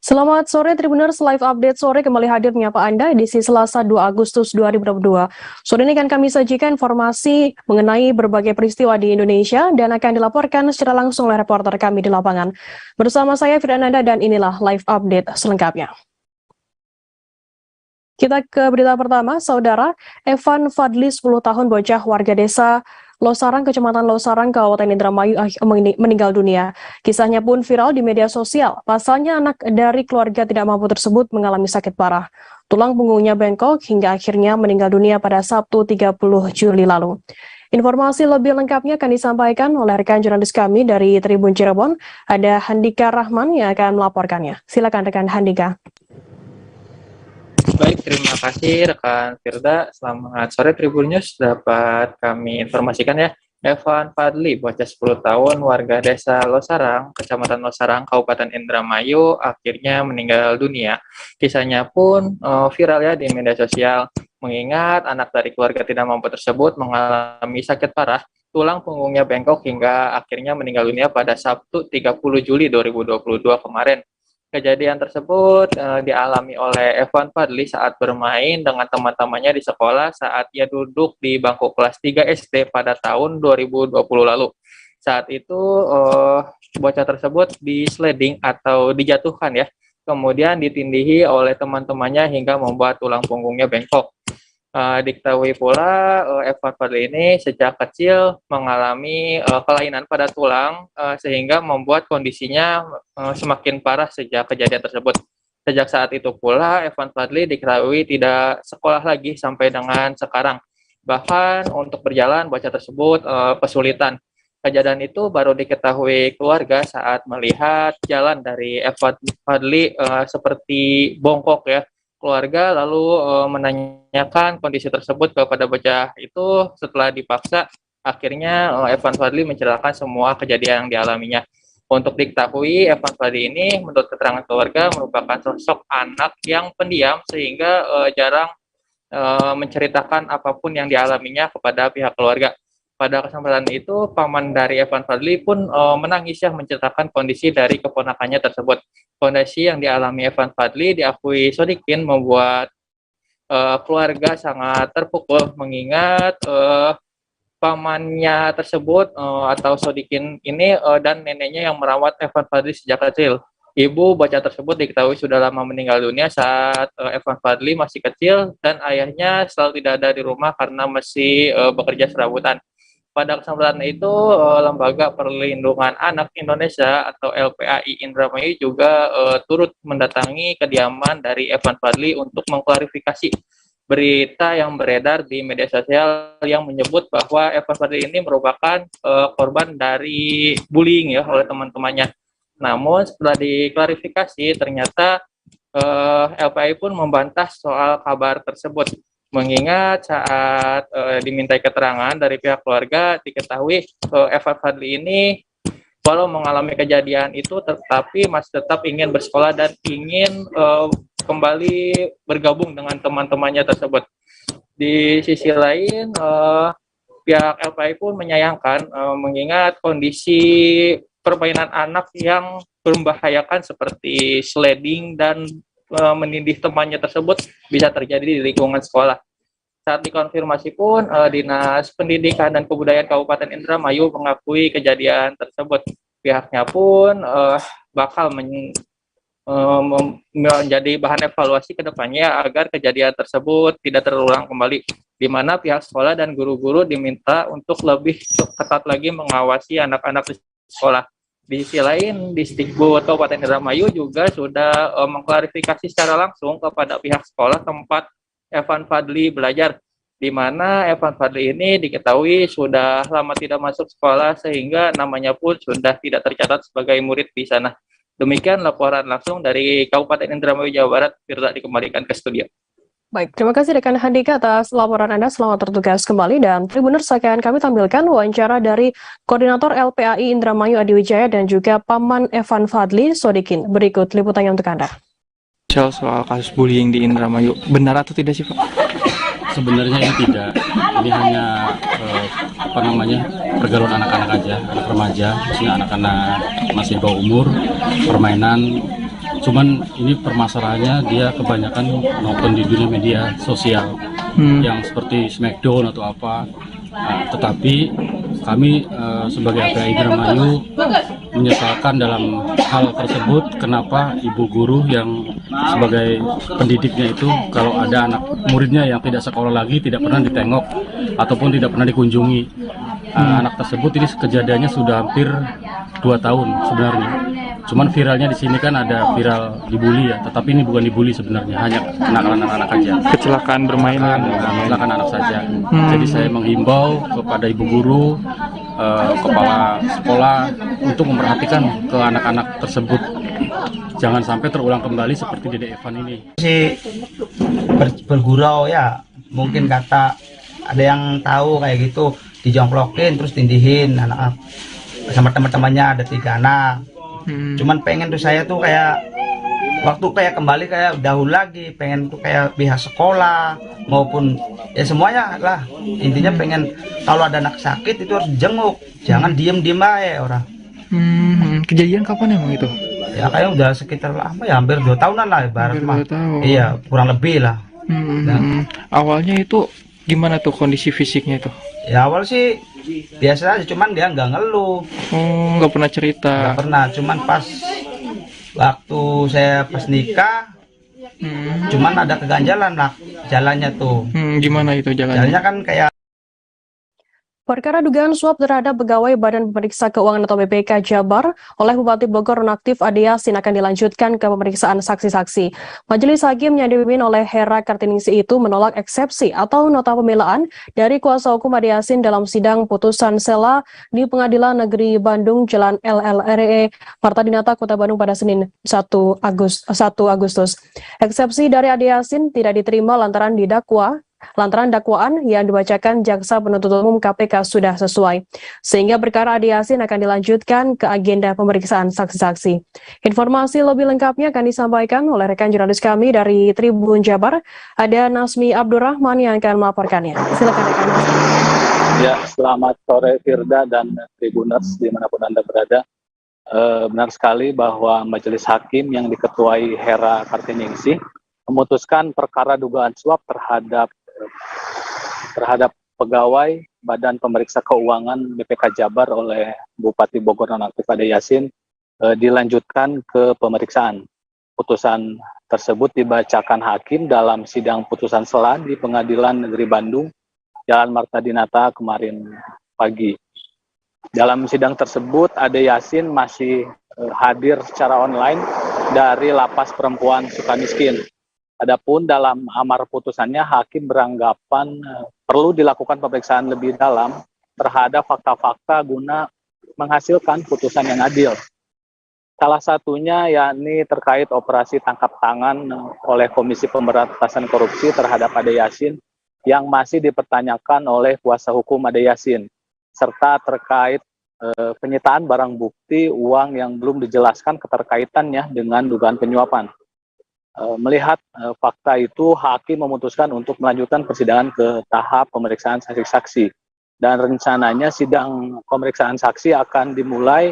Selamat sore Tribuners, live update sore kembali hadir menyapa Anda edisi Selasa 2 Agustus 2022. Sore ini akan kami sajikan informasi mengenai berbagai peristiwa di Indonesia dan akan dilaporkan secara langsung oleh reporter kami di lapangan. Bersama saya Firdananda dan inilah live update selengkapnya. Kita ke berita pertama, Saudara Evan Fadli 10 tahun bocah warga desa Losarang, Kecamatan Losarang, Kabupaten Indramayu meninggal dunia. Kisahnya pun viral di media sosial. Pasalnya anak dari keluarga tidak mampu tersebut mengalami sakit parah. Tulang punggungnya bengkok hingga akhirnya meninggal dunia pada Sabtu 30 Juli lalu. Informasi lebih lengkapnya akan disampaikan oleh rekan jurnalis kami dari Tribun Cirebon. Ada Handika Rahman yang akan melaporkannya. Silakan rekan Handika. Baik, terima kasih rekan Firda. Selamat sore Tribun News. Dapat kami informasikan ya, Evan Fadli, bocah 10 tahun, warga desa Losarang, Kecamatan Losarang, Kabupaten Indramayu, akhirnya meninggal dunia. Kisahnya pun viral ya di media sosial, mengingat anak dari keluarga tidak mampu tersebut mengalami sakit parah, tulang punggungnya bengkok hingga akhirnya meninggal dunia pada Sabtu 30 Juli 2022 kemarin. Kejadian tersebut dialami oleh Evan Fadli saat bermain dengan teman-temannya di sekolah saat ia duduk di bangku kelas 3 SD pada tahun 2020 lalu. Saat itu bocah tersebut di-sliding atau dijatuhkan ya, kemudian ditindihi oleh teman-temannya hingga membuat tulang punggungnya bengkok. Diketahui pula Evan Fadli ini sejak kecil mengalami kelainan pada tulang sehingga membuat kondisinya semakin parah sejak kejadian tersebut. Sejak saat itu pula Evan Fadli diketahui tidak sekolah lagi sampai dengan sekarang. Bahkan untuk berjalan bocah tersebut kesulitan. Kejadian itu baru diketahui keluarga saat melihat jalan dari Evan Fadli seperti bongkok ya. Keluarga lalu menanyakan kondisi tersebut kepada bocah itu. Setelah dipaksa, akhirnya Evan Fadli menceritakan semua kejadian yang dialaminya. Untuk diketahui, Evan Fadli ini menurut keterangan keluarga merupakan sosok anak yang pendiam sehingga jarang menceritakan apapun yang dialaminya kepada pihak keluarga. Pada kesempatan itu, paman dari Evan Fadli pun menangis ya menceritakan kondisi dari keponakannya tersebut. Kondisi yang dialami Evan Fadli diakui Sodikin membuat keluarga sangat terpukul mengingat pamannya tersebut atau Sodikin ini dan neneknya yang merawat Evan Fadli sejak kecil. Ibu bocah tersebut diketahui sudah lama meninggal dunia saat Evan Fadli masih kecil dan ayahnya selalu tidak ada di rumah karena masih bekerja serabutan. Pada kesempatan itu, Lembaga Perlindungan Anak Indonesia atau LPAI Indramayu juga turut mendatangi kediaman dari Evan Fadli untuk mengklarifikasi berita yang beredar di media sosial yang menyebut bahwa Evan Fadli ini merupakan korban dari bullying ya oleh teman-temannya. Namun setelah diklarifikasi, ternyata LPAI pun membantah soal kabar tersebut. Mengingat saat dimintai keterangan dari pihak keluarga, diketahui Evan Fadli ini walau mengalami kejadian itu tetapi masih tetap ingin bersekolah dan ingin kembali bergabung dengan teman-temannya tersebut. Di sisi lain, pihak LPI pun menyayangkan mengingat kondisi permainan anak yang membahayakan seperti sliding dan menindih temannya tersebut bisa terjadi di lingkungan sekolah. Saat dikonfirmasi pun, Dinas Pendidikan dan Kebudayaan Kabupaten Indramayu mengakui kejadian tersebut. Pihaknya pun bakal menjadi bahan evaluasi ke depannya agar kejadian tersebut tidak terulang kembali, di mana pihak sekolah dan guru-guru diminta untuk lebih ketat lagi mengawasi anak-anak di sekolah. Di sisi lain, Disdikbud Kabupaten Indramayu juga sudah mengklarifikasi secara langsung kepada pihak sekolah tempat Evan Fadli belajar, di mana Evan Fadli ini diketahui sudah lama tidak masuk sekolah sehingga namanya pun sudah tidak tercatat sebagai murid di sana. Demikian laporan langsung dari Kabupaten Indramayu, Jawa Barat. Firda dikembalikan ke studio. Baik, terima kasih rekan Handika atas laporan Anda. Selamat bertugas kembali dan Tribuners akan kami tampilkan wawancara dari Koordinator LPAI Indramayu Adi Wijaya dan juga Paman Evan Fadli Sodikin. Berikut liputannya untuk Anda. Soal kasus bullying di Indramayu, benar atau tidak sih Pak? Sebenarnya ini tidak, ini hanya pergaulan anak-anak aja, anak remaja, maksudnya anak-anak masih bawah umur, permainan Cuman ini permasalahannya dia kebanyakan nonton di dunia media sosial yang seperti Smackdown atau apa. Tetapi kami sebagai APA Indramayu menyesalkan dalam hal tersebut, kenapa ibu guru yang sebagai pendidiknya itu kalau ada anak muridnya yang tidak sekolah lagi tidak pernah ditengok ataupun tidak pernah dikunjungi. Anak tersebut ini kejadiannya sudah hampir 2 tahun sebenarnya. Cuman viralnya di sini kan ada viral dibully ya, tetapi ini bukan dibully sebenarnya, hanya kenakalan anak-anak aja. Kecelakaan bermain. Kecelakaan anak saja. Jadi saya menghimbau kepada ibu guru, kepala sekolah untuk memperhatikan ke anak-anak tersebut. Jangan sampai terulang kembali seperti Dede Evan ini. Si bergurau ya, mungkin kata ada yang tahu kayak gitu, dijongklokin terus tindihin anak sama teman-temannya, ada 3 anak. Cuman pengen tuh saya tuh kayak waktu kayak kembali kayak dahulu lagi, pengen tuh kayak pihak sekolah maupun ya semuanya lah, intinya pengen kalau ada anak sakit itu harus jenguk, jangan diem aja orang. Kejadian kapan emang itu? Ya kayak udah sekitar lama ya, hampir 2 tahunan lah ibarat mah. Iya, kurang lebih lah. Awalnya itu gimana tuh kondisi fisiknya itu? Ya awal sih biasa aja, cuman dia nggak ngeluh. Nggak pernah cerita. Nggak pernah, cuman pas waktu saya pas nikah, cuman ada keganjalan lah jalannya tuh. Gimana itu jalannya? Jalannya kan kayak Perkara dugaan suap terhadap pegawai Badan Pemeriksa Keuangan atau BPK Jabar oleh Bupati Bogor nonaktif Ade Yasin akan dilanjutkan ke pemeriksaan saksi-saksi. Majelis Hakim yang dipimpin oleh Hera Kartiningsih itu menolak eksepsi atau nota pembelaan dari kuasa hukum Ade Yasin dalam sidang putusan sela di Pengadilan Negeri Bandung Jalan LLRE Marta Dinata Kota Bandung pada Senin 1 Agustus. Eksepsi dari Ade Yasin tidak diterima lantaran dakwaan yang dibacakan Jaksa Penuntut Umum KPK sudah sesuai, sehingga perkara Ade Yasin akan dilanjutkan ke agenda pemeriksaan saksi-saksi. Informasi lebih lengkapnya akan disampaikan oleh rekan jurnalis kami dari Tribun Jabar, ada Nasmi Abdurrahman yang akan melaporkannya. Silakan rekan Nasmi. Ya, selamat sore Firda dan Tribuners dimanapun Anda berada. Benar sekali bahwa Majelis Hakim yang diketuai Hera Kartiningsih memutuskan perkara dugaan suap terhadap pegawai Badan Pemeriksa Keuangan BPK Jabar oleh Bupati Bogor nonaktif Ade Yasin dilanjutkan ke pemeriksaan. Putusan tersebut dibacakan hakim dalam sidang putusan sela di Pengadilan Negeri Bandung, Jalan Marta Dinata kemarin pagi. Dalam sidang tersebut Ade Yasin masih hadir secara online dari Lapas Perempuan Sukamiskin. Adapun dalam amar putusannya, hakim beranggapan perlu dilakukan pemeriksaan lebih dalam terhadap fakta-fakta guna menghasilkan putusan yang adil. Salah satunya yakni terkait operasi tangkap tangan oleh Komisi Pemberantasan Korupsi terhadap Ade Yasin yang masih dipertanyakan oleh kuasa hukum Ade Yasin, serta terkait penyitaan barang bukti uang yang belum dijelaskan keterkaitannya dengan dugaan penyuapan. Melihat fakta itu, hakim memutuskan untuk melanjutkan persidangan ke tahap pemeriksaan saksi-saksi. Dan rencananya sidang pemeriksaan saksi akan dimulai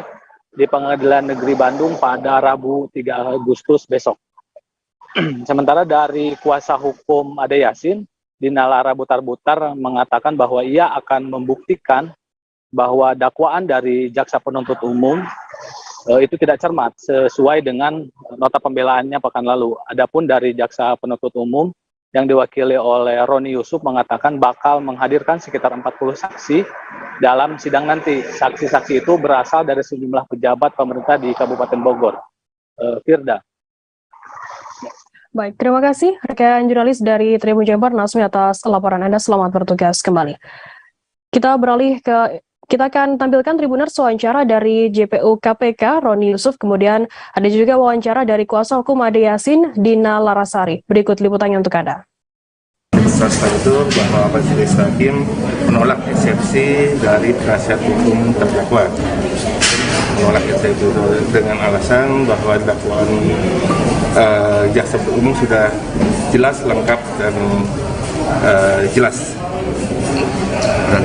di Pengadilan Negeri Bandung pada Rabu 3 Agustus besok. Sementara dari kuasa hukum Ade Yasin, Dina Lara Butar-Butar mengatakan bahwa ia akan membuktikan bahwa dakwaan dari Jaksa Penuntut Umum itu tidak cermat sesuai dengan nota pembelaannya pekan lalu. Adapun dari Jaksa Penuntut Umum yang diwakili oleh Roni Yusuf mengatakan bakal menghadirkan sekitar 40 saksi dalam sidang nanti. Saksi-saksi itu berasal dari sejumlah pejabat pemerintah di Kabupaten Bogor. Firda. Baik, terima kasih rekan jurnalis dari Tribun Jabar Nasmi atas laporan Anda. Selamat bertugas kembali. Kita akan tampilkan Tribuners wawancara dari JPU KPK, Roni Yusuf, kemudian ada juga wawancara dari kuasa hukum Ade Yasin, Dina Larasari. Berikut liputannya untuk Anda. Swasta itu bahwa Majelis Hakim menolak eksepsi dari penasihat hukum terdakwa. Menolak eksepsi itu dengan alasan bahwa dakwaan jaksa penuntut umum sudah jelas, lengkap, dan jelas.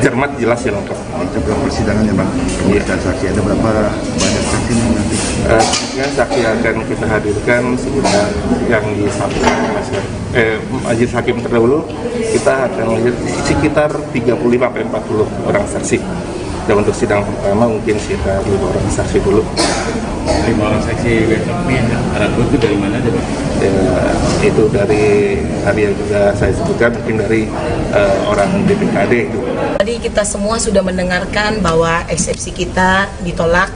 Cermat, jelas, ya lengkap. Itu belum persidangannya Bang, pemeriksaan saksi. Ada berapa banyak saksi nanti? Sehingga saksi akan kita hadirkan sekitar yang disampaikan majelis hakim terdahulu, kita akan melihat sekitar 35-40 orang saksi. Dan untuk sidang pertama mungkin sekitar 5 orang saksi dulu. 5 orang saksi besok nih, Arab itu dari mana aja, Pak? Itu dari hari yang juga saya sebutkan, mungkin dari orang DPKD itu. Tadi kita semua sudah mendengarkan bahwa eksepsi kita ditolak.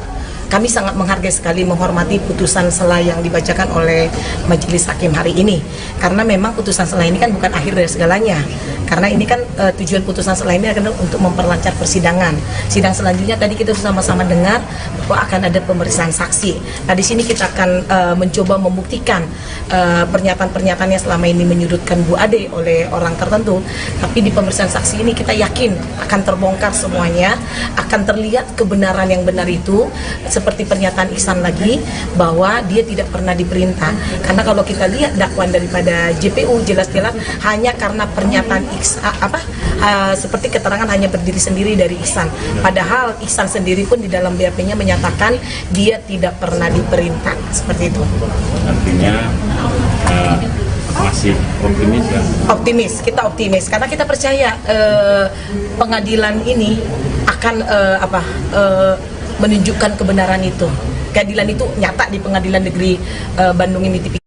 Kami sangat menghargai sekali, menghormati putusan sela yang dibacakan oleh majelis hakim hari ini. Karena memang putusan sela ini kan bukan akhir dari segalanya. Karena ini kan tujuan putusan sela ini adalah untuk memperlancar persidangan. Sidang selanjutnya tadi kita sama-sama dengar bahwa akan ada pemeriksaan saksi. Nah di sini kita akan mencoba membuktikan pernyataan-pernyataan yang selama ini menyudutkan Bu Ade oleh orang tertentu. Tapi di pemeriksaan saksi ini kita yakin akan terbongkar semuanya, akan terlihat kebenaran yang benar itu. Seperti pernyataan Ihsan lagi bahwa dia tidak pernah diperintah, karena kalau kita lihat dakwaan daripada JPU jelas-jelas hanya karena pernyataan seperti keterangan hanya berdiri sendiri dari Ihsan, padahal Ihsan sendiri pun di dalam BAP-nya menyatakan dia tidak pernah diperintah, seperti itu. Artinya masih optimis ya? Optimis, kita optimis karena kita percaya pengadilan ini akan menunjukkan kebenaran itu. Keadilan itu nyata di Pengadilan Negeri Bandung ini.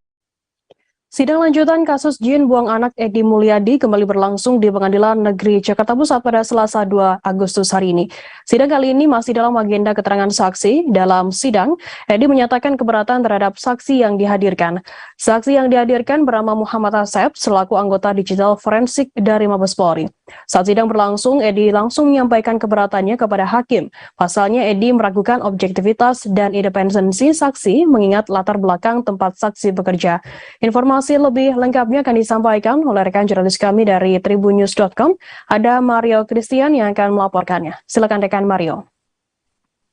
Sidang lanjutan kasus jin buang anak Edi Mulyadi kembali berlangsung di Pengadilan Negeri Jakarta Pusat pada Selasa 2 Agustus hari ini. Sidang kali ini masih dalam agenda keterangan saksi. Dalam sidang, Edi menyatakan keberatan terhadap saksi yang dihadirkan. Saksi yang dihadirkan bernama Muhammad Asep selaku anggota digital forensik dari Mabes Polri. Saat sidang berlangsung, Edi langsung menyampaikan keberatannya kepada hakim. Pasalnya, Edi meragukan objektivitas dan independensi saksi mengingat latar belakang tempat saksi bekerja. Informasi lebih lengkapnya akan disampaikan oleh rekan jurnalis kami dari tribunnews.com. Ada Mario Christian yang akan melaporkannya. Silakan rekan Mario.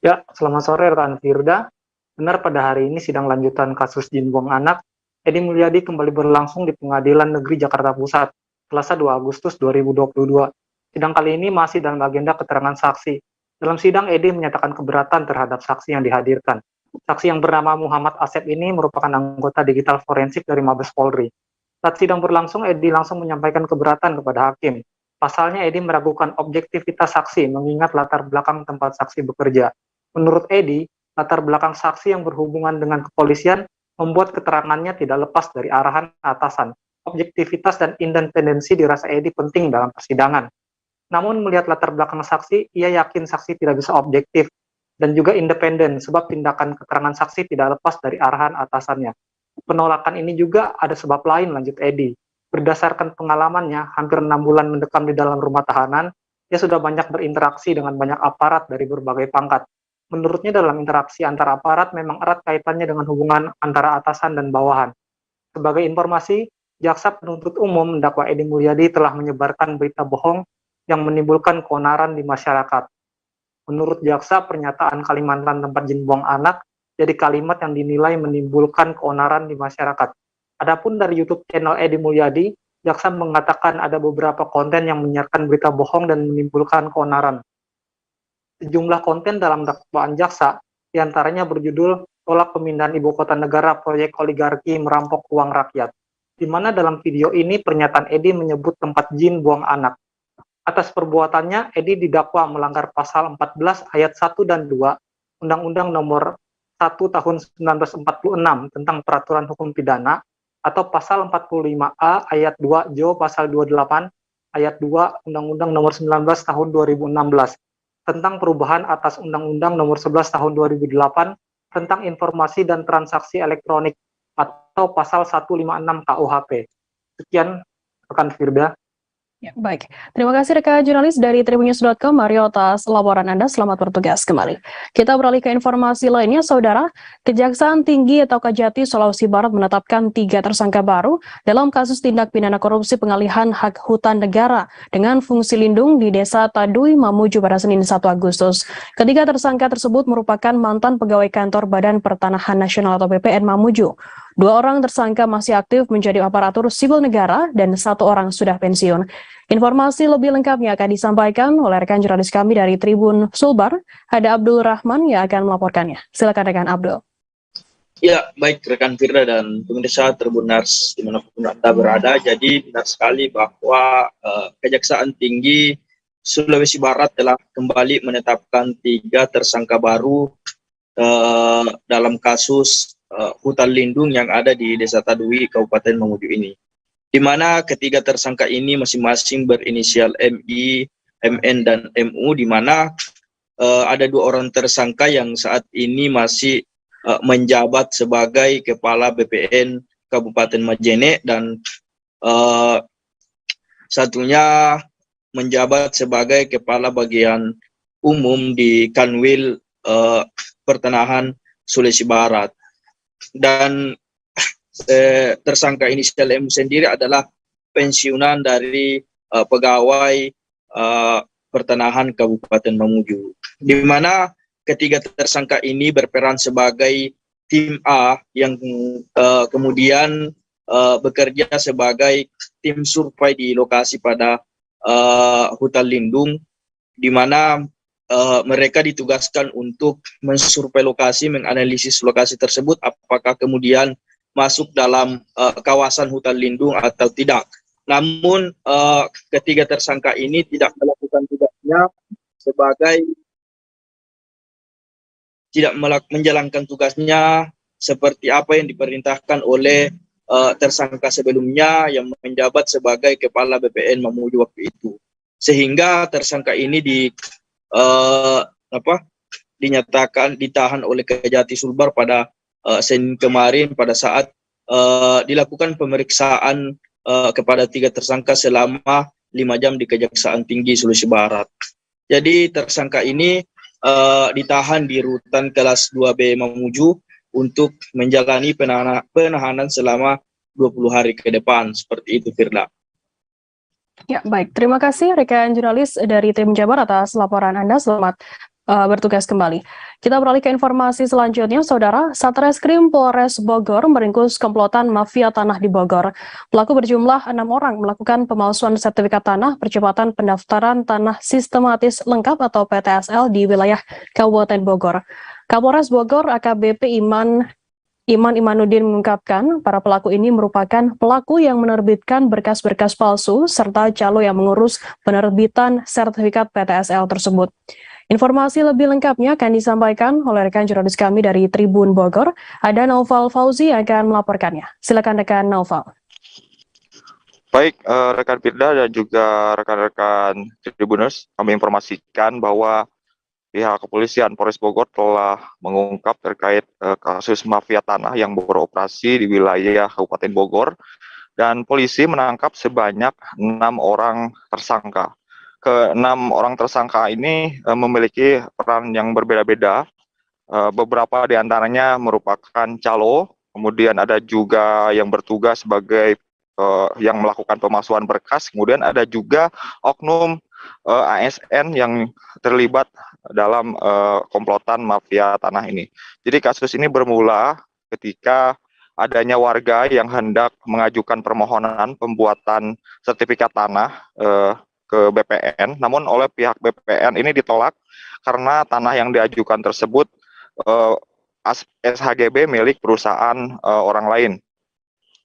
Ya, selamat sore rekan Firda. Benar pada hari ini sidang lanjutan kasus jin buang anak Edi Mulyadi kembali berlangsung di Pengadilan Negeri Jakarta Pusat, Selasa 2 Agustus 2022. Sidang kali ini masih dalam agenda keterangan saksi. Dalam sidang, Edi menyatakan keberatan terhadap saksi yang dihadirkan. Saksi yang bernama Muhammad Asep ini merupakan anggota digital forensik dari Mabes Polri. Saat sidang berlangsung, Edi langsung menyampaikan keberatan kepada hakim. Pasalnya, Edi meragukan objektivitas saksi mengingat latar belakang tempat saksi bekerja. Menurut Edi, latar belakang saksi yang berhubungan dengan kepolisian membuat keterangannya tidak lepas dari arahan atasan. Objektivitas dan independensi dirasa Edi penting dalam persidangan. Namun melihat latar belakang saksi, ia yakin saksi tidak bisa objektif dan juga independen sebab tindakan keterangan saksi tidak lepas dari arahan atasannya. Penolakan ini juga ada sebab lain, lanjut Edi. Berdasarkan pengalamannya, hampir 6 bulan mendekam di dalam rumah tahanan, ia sudah banyak berinteraksi dengan banyak aparat dari berbagai pangkat. Menurutnya dalam interaksi antara aparat memang erat kaitannya dengan hubungan antara atasan dan bawahan. Sebagai informasi, Jaksa Penuntut Umum mendakwa Edi Mulyadi telah menyebarkan berita bohong yang menimbulkan keonaran di masyarakat. Menurut jaksa, pernyataan Kalimantan tempat jin buang anak jadi kalimat yang dinilai menimbulkan keonaran di masyarakat. Adapun dari YouTube channel Edi Mulyadi, jaksa mengatakan ada beberapa konten yang menyiarkan berita bohong dan menimbulkan keonaran. Sejumlah konten dalam dakwaan jaksa, diantaranya berjudul Tolak Pemindahan Ibu Kota Negara Proyek Oligarki Merampok Uang Rakyat, di mana dalam video ini pernyataan Edi menyebut tempat jin buang anak. Atas perbuatannya, Edi didakwa melanggar pasal 14 ayat 1 dan 2 Undang-Undang Nomor 1 Tahun 1946 tentang Peraturan Hukum Pidana atau pasal 45A ayat 2 Jo pasal 28 ayat 2 Undang-Undang Nomor 19 Tahun 2016 tentang perubahan atas Undang-Undang Nomor 11 Tahun 2008 tentang informasi dan transaksi elektronik atau pasal 156 KUHP. Sekian rekan Firda. Ya, baik. Terima kasih rekan jurnalis dari tribunnews.com Mario atas laporan Anda. Selamat bertugas kembali. Kita beralih ke informasi lainnya, Saudara. Kejaksaan Tinggi atau Kejati Sulawesi Barat menetapkan 3 tersangka baru dalam kasus tindak pidana korupsi pengalihan hak hutan negara dengan fungsi lindung di Desa Tadui, Mamuju pada Senin 1 Agustus. Ketiga tersangka tersebut merupakan mantan pegawai kantor Badan Pertanahan Nasional atau BPN Mamuju. 2 orang tersangka masih aktif menjadi aparatur sipil negara dan 1 orang sudah pensiun. Informasi lebih lengkapnya akan disampaikan oleh rekan jurnalis kami dari Tribun Sulbar, ada Abdul Rahman yang akan melaporkannya. Silakan rekan Abdul. Ya, baik rekan Firda dan pemirsa Tribunars dimanapun Anda berada. Jadi benar sekali bahwa Kejaksaan Tinggi Sulawesi Barat telah kembali menetapkan 3 tersangka baru dalam kasus hutan lindung yang ada di Desa Tadui, Kabupaten Mamuju ini. Di mana ketiga tersangka ini masing-masing berinisial MI, MN, dan MU, di mana ada 2 orang tersangka yang saat ini masih menjabat sebagai Kepala BPN Kabupaten Majene dan satunya menjabat sebagai Kepala Bagian Umum di Kanwil Pertanahan Sulawesi Barat. Dan tersangka inisial M sendiri adalah pensiunan dari pegawai Pertanahan Kabupaten Mamuju, di mana ketiga tersangka ini berperan sebagai tim A yang kemudian bekerja sebagai tim survei di lokasi pada hutan lindung, di mana mereka ditugaskan untuk mensurvei lokasi, menganalisis lokasi tersebut apakah kemudian masuk dalam kawasan hutan lindung atau tidak. Namun ketiga tersangka ini tidak melakukan tugasnya sebagai menjalankan tugasnya seperti apa yang diperintahkan oleh tersangka sebelumnya yang menjabat sebagai Kepala BPN Mamuju waktu itu. Sehingga tersangka ini dinyatakan ditahan oleh Kejati Sulbar pada Senin kemarin pada saat dilakukan pemeriksaan kepada 3 tersangka selama 5 jam di Kejaksaan Tinggi Sulawesi Barat. Jadi tersangka ini ditahan di rutan kelas 2B Mamuju untuk menjalani penahanan selama 20 hari ke depan. Seperti itu, Firda. Ya, baik. Terima kasih rekan jurnalis dari Tim Jabar atas laporan Anda. Selamat bertugas kembali. Kita beralih ke informasi selanjutnya, Saudara. Satreskrim Polres Bogor meringkus komplotan mafia tanah di Bogor. Pelaku berjumlah 6 orang melakukan pemalsuan sertifikat tanah percepatan pendaftaran tanah sistematis lengkap atau PTSL di wilayah Kabupaten Bogor. Kapolres Bogor AKBP Iman Imanuddin mengungkapkan para pelaku ini merupakan pelaku yang menerbitkan berkas-berkas palsu serta calo yang mengurus penerbitan sertifikat PTSL tersebut. Informasi lebih lengkapnya akan disampaikan oleh rekan jurnalis kami dari Tribun Bogor. Ada Naufal Fauzi yang akan melaporkannya. Silakan rekan Naufal. Baik, rekan Firda dan juga rekan-rekan Tribuners, kami informasikan bahwa pihak kepolisian Polres Bogor telah mengungkap terkait kasus mafia tanah yang beroperasi di wilayah Kabupaten Bogor, dan polisi menangkap sebanyak 6 orang tersangka. Ke-6 orang tersangka ini memiliki peran yang berbeda-beda. Beberapa di antaranya merupakan calo, kemudian ada juga yang bertugas sebagai yang melakukan pemalsuan berkas, kemudian ada juga oknum ASN yang terlibat dalam komplotan mafia tanah ini. Jadi kasus ini bermula ketika adanya warga yang hendak mengajukan permohonan pembuatan sertifikat tanah ke BPN, namun oleh pihak BPN ini ditolak karena tanah yang diajukan tersebut SHGB milik perusahaan orang lain.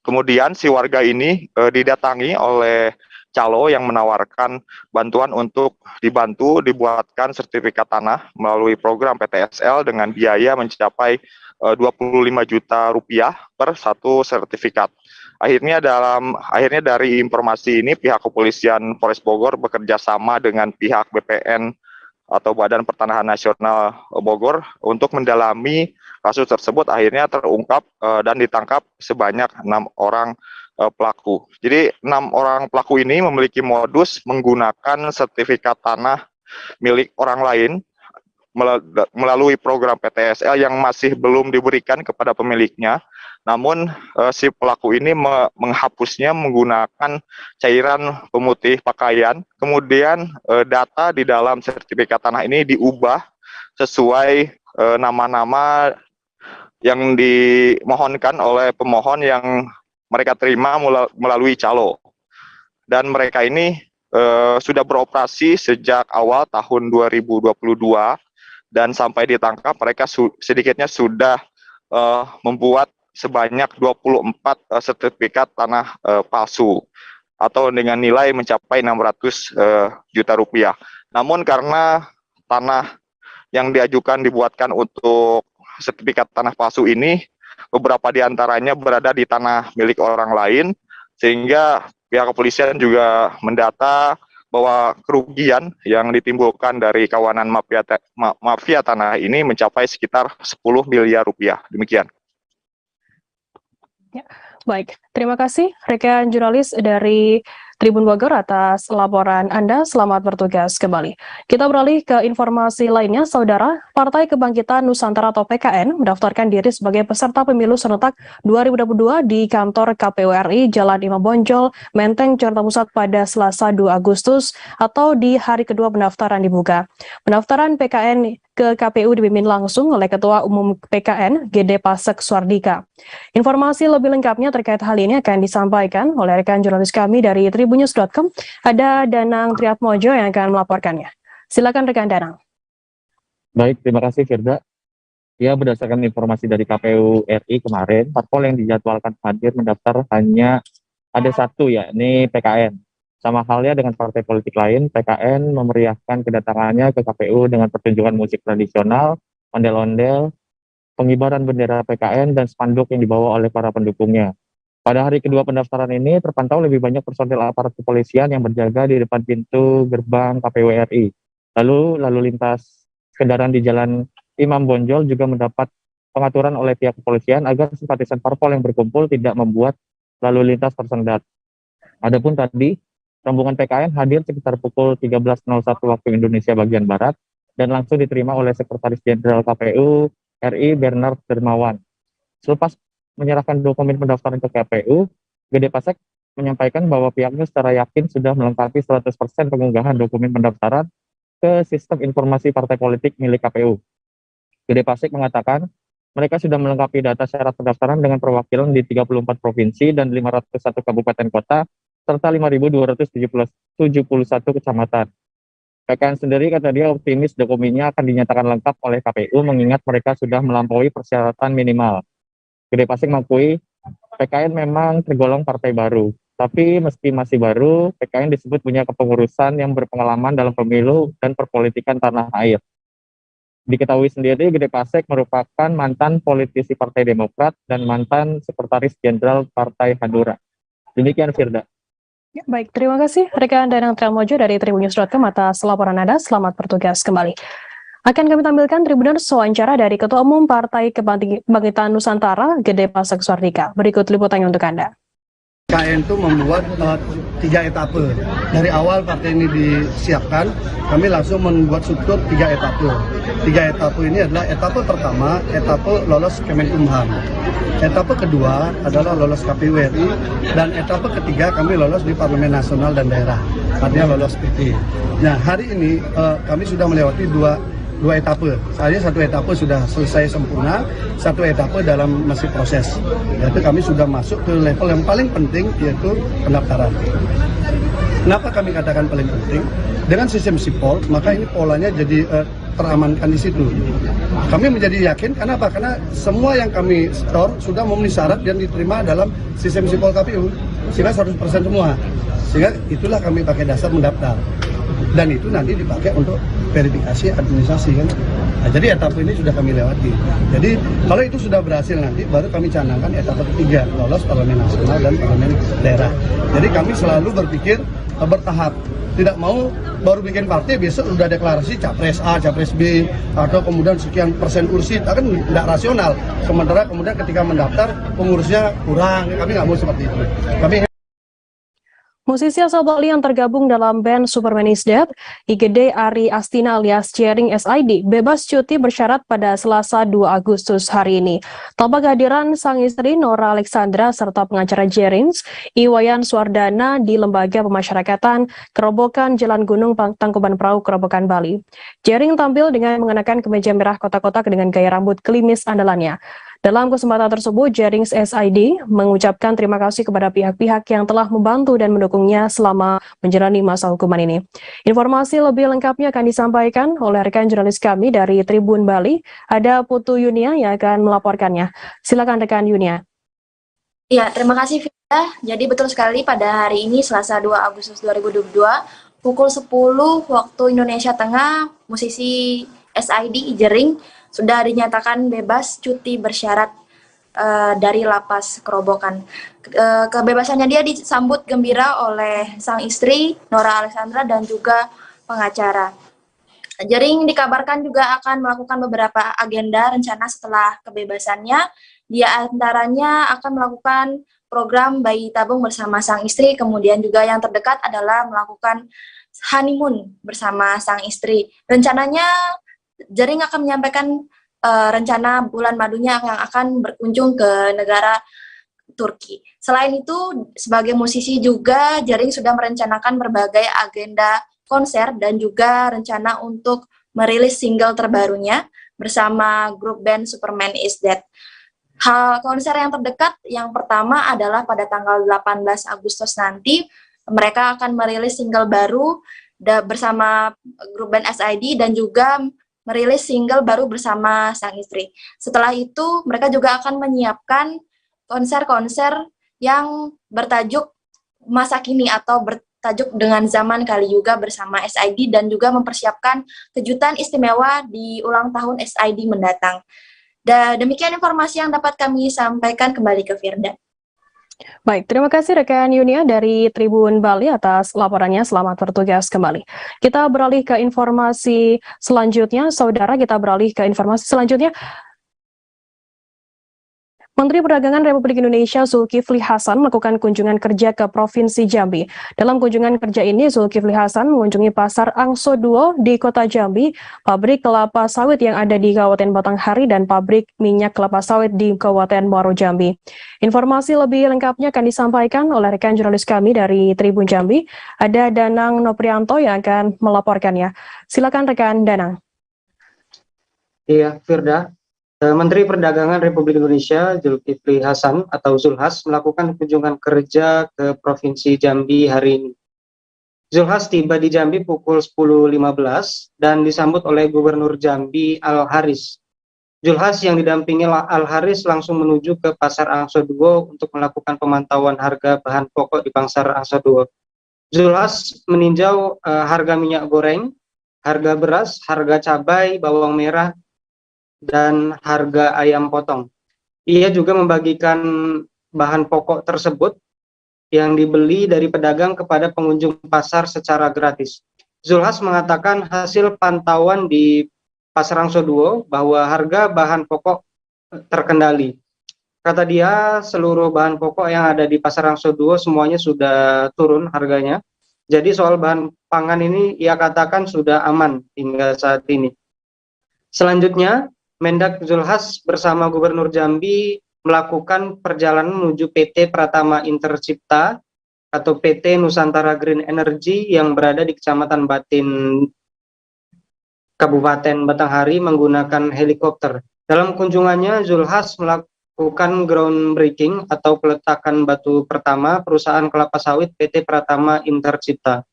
Kemudian si warga ini didatangi oleh calo yang menawarkan bantuan untuk dibantu dibuatkan sertifikat tanah melalui program PTSL dengan biaya mencapai 25 juta rupiah per satu sertifikat. Akhirnya dari informasi ini pihak kepolisian Polres Bogor bekerja sama dengan pihak BPN atau Badan Pertanahan Nasional Bogor untuk mendalami kasus tersebut. Akhirnya terungkap dan ditangkap sebanyak 6 orang pelaku. Jadi 6 orang pelaku ini memiliki modus menggunakan sertifikat tanah milik orang lain melalui program PTSL yang masih belum diberikan kepada pemiliknya. Namun si pelaku ini menghapusnya menggunakan cairan pemutih pakaian. Kemudian data di dalam sertifikat tanah ini diubah sesuai nama-nama yang dimohonkan oleh pemohon yang mereka terima melalui calo. Dan mereka ini sudah beroperasi sejak awal tahun 2022 dan sampai ditangkap mereka sedikitnya sudah membuat sebanyak 24 sertifikat tanah palsu atau dengan nilai mencapai 600 juta rupiah. Namun karena tanah yang diajukan dibuatkan untuk sertifikat tanah palsu ini, beberapa di antaranya berada di tanah milik orang lain, sehingga pihak kepolisian juga mendata bahwa kerugian yang ditimbulkan dari kawanan mafia tanah ini mencapai sekitar 10 miliar rupiah. Demikian. Ya, baik, terima kasih rekan jurnalis dari Tribun Bogor atas laporan Anda. Selamat bertugas kembali. Kita beralih ke informasi lainnya, Saudara. Partai Kebangkitan Nusantara atau PKN mendaftarkan diri sebagai peserta pemilu serentak 2022 di kantor KPU RI Jalan Imam Bonjol, Menteng, Jakarta Pusat pada Selasa 2 Agustus atau di hari kedua pendaftaran dibuka. Pendaftaran PKN ke KPU dipimpin langsung oleh Ketua Umum PKN Gede Pasek Suardika. Informasi lebih lengkapnya terkait hal ini akan disampaikan oleh rekan jurnalis kami dari tribunnews.com. Ada Danang Triatmojo yang akan melaporkannya. Silakan rekan Danang. Baik, terima kasih Firda. Ya, berdasarkan informasi dari KPU RI kemarin, parpol yang dijadwalkan hadir mendaftar hanya ada satu, yakni PKN. Sama halnya dengan partai politik lain, PKN memeriahkan kedatangannya ke KPU dengan pertunjukan musik tradisional, ondel-ondel, pengibaran bendera PKN, dan spanduk yang dibawa oleh para pendukungnya. Pada hari kedua pendaftaran ini, terpantau lebih banyak personil aparat kepolisian yang berjaga di depan pintu gerbang KPU RI. Lalu lintas kendaraan di Jalan Imam Bonjol juga mendapat pengaturan oleh pihak kepolisian agar simpatisan parpol yang berkumpul tidak membuat lalu lintas tersendat. Adapun tadi, rombongan PKN hadir sekitar pukul 13.01 waktu Indonesia bagian Barat dan langsung diterima oleh Sekretaris Jenderal KPU RI Bernard Dermawan. Selepas menyerahkan dokumen pendaftaran ke KPU, Gede Pasek menyampaikan bahwa pihaknya secara yakin sudah melengkapi 100% pengunggahan dokumen pendaftaran ke sistem informasi partai politik milik KPU. Gede Pasek mengatakan mereka sudah melengkapi data syarat pendaftaran dengan perwakilan di 34 provinsi dan 501 kabupaten kota serta 5.271 kecamatan. PKN sendiri kata dia optimis dokumennya akan dinyatakan lengkap oleh KPU mengingat mereka sudah melampaui persyaratan minimal. Gede Pasek mengakui PKN memang tergolong partai baru, tapi meski masih baru, PKN disebut punya kepengurusan yang berpengalaman dalam pemilu dan perpolitikan tanah air. Diketahui sendiri, Gede Pasek merupakan mantan politisi Partai Demokrat dan mantan Sekretaris Jenderal Partai Hanura. Demikian Firda. Ya, baik, terima kasih rekan Danang Triatmojo dari tribunnews.com atas laporan Anda. Selamat bertugas kembali. Akan kami tampilkan Tribuners wawancara dari Ketua Umum Partai Kebangkitan Nusantara, Gede Pasek Suardika. Berikut liputannya untuk Anda. KN itu membuat 3 etape. Dari awal partai ini disiapkan, kami langsung membuat struktur 3 etape. 3 etape ini adalah etape pertama, etape lolos Kemenkumham. Etape kedua adalah lolos KPU RI, dan etape ketiga kami lolos di Parlemen Nasional dan Daerah, artinya lolos PT. Nah, hari ini kami sudah melewati dua etape. Saya satu etape sudah selesai sempurna, satu etape dalam masih proses. Yaitu kami sudah masuk ke level yang paling penting, yaitu pendaftaran. Kenapa kami katakan paling penting? Dengan sistem sipol, maka ini polanya jadi teramankan di situ. Kami menjadi yakin, kenapa? Karena semua yang kami store sudah memenuhi syarat dan diterima dalam sistem sipol KPU, sehingga 100% semua. Sehingga itulah kami pakai dasar mendaftar. Dan itu nanti dipakai untuk verifikasi administrasi kan. Nah, jadi etapa ini sudah kami lewati. Jadi kalau itu sudah berhasil nanti baru kami canangkan etapa ketiga, lolos Parlemen Nasional dan Parlemen Daerah. Jadi kami selalu berpikir bertahap. Tidak mau baru bikin partai besok sudah deklarasi capres A, capres B, atau kemudian sekian persen kursi, itu kan tidak rasional. Sementara kemudian ketika mendaftar pengurusnya kurang, kami nggak mau seperti itu. Musisi asal Bali yang tergabung dalam band Superman is Dead, IGD Ari Astina alias Jering SID, bebas cuti bersyarat pada Selasa 2 Agustus hari ini. Tanpa kehadiran sang istri Nora Alexandra serta pengacara Jerings, Iwayan Suardana di Lembaga Pemasyarakatan Kerobokan Jalan Gunung Tangkuban Perahu Kerobokan Bali. Jering tampil dengan mengenakan kemeja merah kotak-kotak dengan gaya rambut klimis andalannya. Dalam kesempatan tersebut, Jarings SID mengucapkan terima kasih kepada pihak-pihak yang telah membantu dan mendukungnya selama menjalani masa hukuman ini. Informasi lebih lengkapnya akan disampaikan oleh rekan jurnalis kami dari Tribun Bali. Ada Putu Yunia yang akan melaporkannya. Silakan rekan Yunia. Ya, terima kasih Vita. Jadi betul sekali pada hari ini Selasa 2 Agustus 2022 pukul 10 waktu Indonesia Tengah, musisi SID Jering sudah dinyatakan bebas cuti bersyarat dari lapas Kerobokan. Kebebasannya dia disambut gembira oleh sang istri Nora Alexandra dan juga pengacara. Jering dikabarkan juga akan melakukan beberapa agenda rencana setelah kebebasannya. Di antaranya akan melakukan program bayi tabung bersama sang istri, kemudian juga yang terdekat adalah melakukan honeymoon bersama sang istri. Rencananya Jering akan menyampaikan rencana bulan madunya yang akan berkunjung ke negara Turki. Selain itu, sebagai musisi juga Jering sudah merencanakan berbagai agenda konser dan juga rencana untuk merilis single terbarunya bersama grup band Superman Is Dead. Hal konser yang terdekat yang pertama adalah pada tanggal 18 Agustus nanti mereka akan merilis single baru bersama grup band SID dan juga merilis single baru bersama sang istri. Setelah itu mereka juga akan menyiapkan konser-konser yang bertajuk masa kini atau bertajuk dengan zaman kali juga bersama SID dan juga mempersiapkan kejutan istimewa di ulang tahun SID mendatang. Demikian informasi yang dapat kami sampaikan, kembali ke Firda. Baik, terima kasih rekan Yunia dari Tribun Bali atas laporannya. Selamat bertugas kembali. Kita beralih ke informasi selanjutnya. Menteri Perdagangan Republik Indonesia Zulkifli Hasan melakukan kunjungan kerja ke Provinsi Jambi. Dalam kunjungan kerja ini, Zulkifli Hasan mengunjungi Pasar Angso Duo di Kota Jambi, pabrik kelapa sawit yang ada di Kabupaten Batanghari, dan pabrik minyak kelapa sawit di Kabupaten Muaro Jambi. Informasi lebih lengkapnya akan disampaikan oleh rekan jurnalis kami dari Tribun Jambi. Ada Danang Noprianto yang akan melaporkannya. Silakan rekan Danang. Iya, Firda. Menteri Perdagangan Republik Indonesia Zulkifli Hasan atau Zulhas melakukan kunjungan kerja ke Provinsi Jambi hari ini. Zulhas tiba di Jambi pukul 10.15 dan disambut oleh Gubernur Jambi Al-Haris. Zulhas yang didampingi Al-Haris langsung menuju ke Pasar Angso Duo untuk melakukan pemantauan harga bahan pokok di Pasar Angso Duo. Zulhas meninjau harga minyak goreng, harga beras, harga cabai, bawang merah, dan harga ayam potong. Ia juga membagikan bahan pokok tersebut yang dibeli dari pedagang kepada pengunjung pasar secara gratis. Zulhas mengatakan hasil pantauan di Pasar Angso Duo bahwa harga bahan pokok terkendali. Kata dia, seluruh bahan pokok yang ada di Pasar Angso Duo semuanya sudah turun harganya. Jadi soal bahan pangan ini ia katakan sudah aman hingga saat ini. Selanjutnya, Mendak Zulhas bersama Gubernur Jambi melakukan perjalanan menuju PT Pratama Intercipta atau PT Nusantara Green Energy yang berada di Kecamatan Batin, Kabupaten Batanghari menggunakan helikopter. Dalam kunjungannya, Zulhas melakukan groundbreaking atau peletakan batu pertama perusahaan kelapa sawit PT Pratama Intercipta.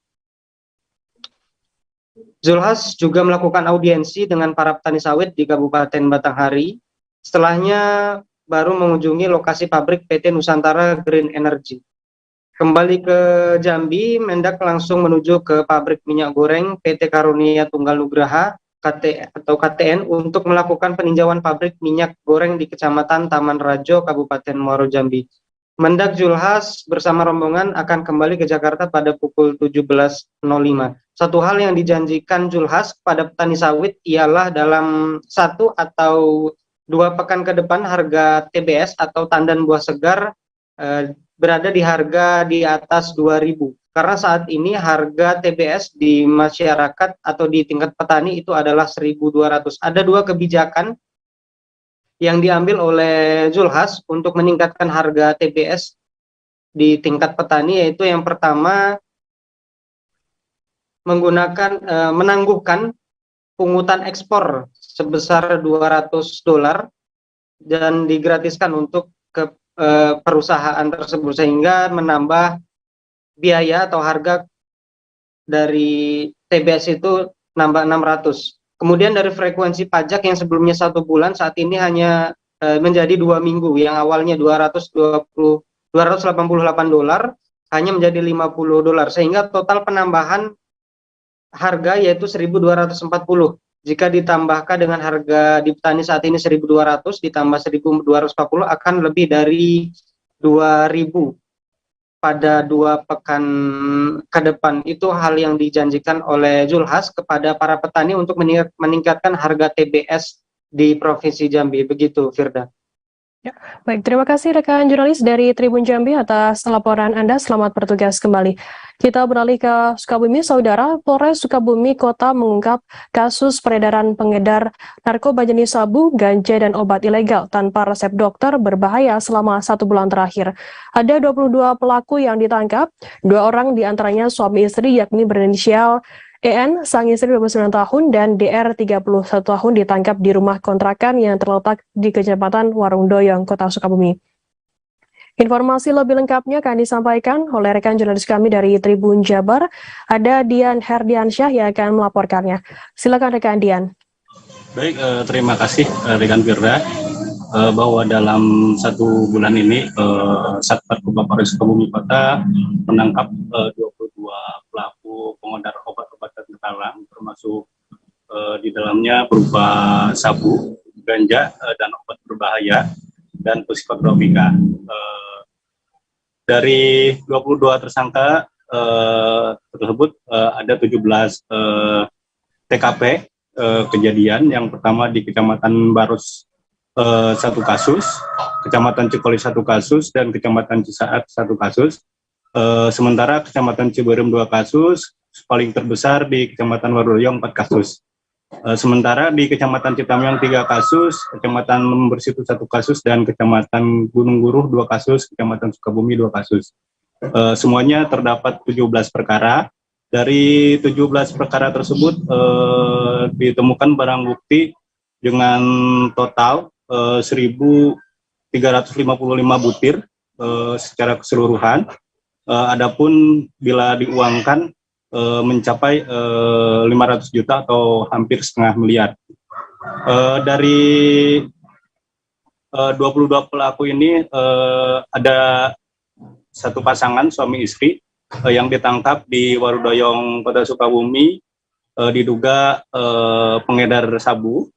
Zulhas juga melakukan audiensi dengan para petani sawit di Kabupaten Batanghari. Setelahnya baru mengunjungi lokasi pabrik PT Nusantara Green Energy. Kembali ke Jambi, Mendak langsung menuju ke pabrik minyak goreng PT Karunia Tunggal Nugraha atau KTN untuk melakukan peninjauan pabrik minyak goreng di Kecamatan Taman Rajo, Kabupaten Muaro Jambi. Mendak Zulhas bersama rombongan akan kembali ke Jakarta pada pukul 17.05. Satu hal yang dijanjikan Zulhas kepada petani sawit ialah dalam 1 atau 2 pekan ke depan harga TBS atau tandan buah segar berada di harga di atas 2.000. Karena saat ini harga TBS di masyarakat atau di tingkat petani itu adalah 1.200. Ada 2 kebijakan yang diambil oleh Zulhas untuk meningkatkan harga TBS di tingkat petani, yaitu yang pertama menangguhkan pungutan ekspor sebesar $200 dan digratiskan untuk ke perusahaan tersebut, sehingga menambah biaya atau harga dari TBS itu nambah 600. Kemudian dari frekuensi pajak yang sebelumnya 1 bulan, saat ini hanya menjadi 2 minggu, yang awalnya $288 hanya menjadi $50, sehingga total penambahan harga yaitu 1.240. Jika ditambahkan dengan harga di petani saat ini 1.200 ditambah 1.240 akan lebih dari 2.000 pada 2 pekan ke depan. Itu hal yang dijanjikan oleh Zulhas kepada para petani untuk meningkatkan harga TBS di Provinsi Jambi. Begitu, Firda. Ya, baik, terima kasih rekan jurnalis dari Tribun Jambi atas laporan Anda. Selamat bertugas kembali. Kita beralih ke Sukabumi, Saudara. Polres Sukabumi Kota mengungkap kasus peredaran pengedar narkoba jenis sabu, ganja, dan obat ilegal tanpa resep dokter berbahaya selama 1 bulan terakhir. Ada 22 pelaku yang ditangkap, 2 orang diantaranya suami istri yakni berinisial EN, sang istri 29 tahun, dan DR 31 tahun ditangkap di rumah kontrakan yang terletak di Kecamatan Warung Doyong, Kota Sukabumi. Informasi lebih lengkapnya akan disampaikan oleh rekan jurnalis kami dari Tribun Jabar. Ada Dian Herdiansyah yang akan melaporkannya. Silakan rekan Dian. Baik, terima kasih rekan Firda. Bahwa dalam 1 bulan ini Satpol Polres Sukabumi Kota menangkap 22 pelaku pengedar obat-obatan terlarang, termasuk di dalamnya berupa sabu, ganja, dan obat berbahaya dan psikotropika. Dari 22 tersangka tersebut ada 17 TKP kejadian. Yang pertama di Kecamatan Baros 1 kasus, Kecamatan Cikoli 1 kasus, dan Kecamatan Cisaat 1 kasus. Sementara Kecamatan Ciberem 2 kasus, paling terbesar di Kecamatan Warudoyong 4 kasus. Sementara di Kecamatan Citamyang 3 kasus, Kecamatan Lembersitu 1 kasus, dan Kecamatan Gunung Guruh 2 kasus, Kecamatan Sukabumi 2 kasus. Semuanya terdapat 17 perkara. Dari 17 perkara tersebut ditemukan barang bukti dengan total 1.355 butir secara keseluruhan. Adapun bila diuangkan mencapai 500 juta atau hampir setengah miliar. Dari 22 pelaku ini ada 1 pasangan suami istri yang ditangkap di Warudoyong, Kota Sukabumi, diduga pengedar sabu.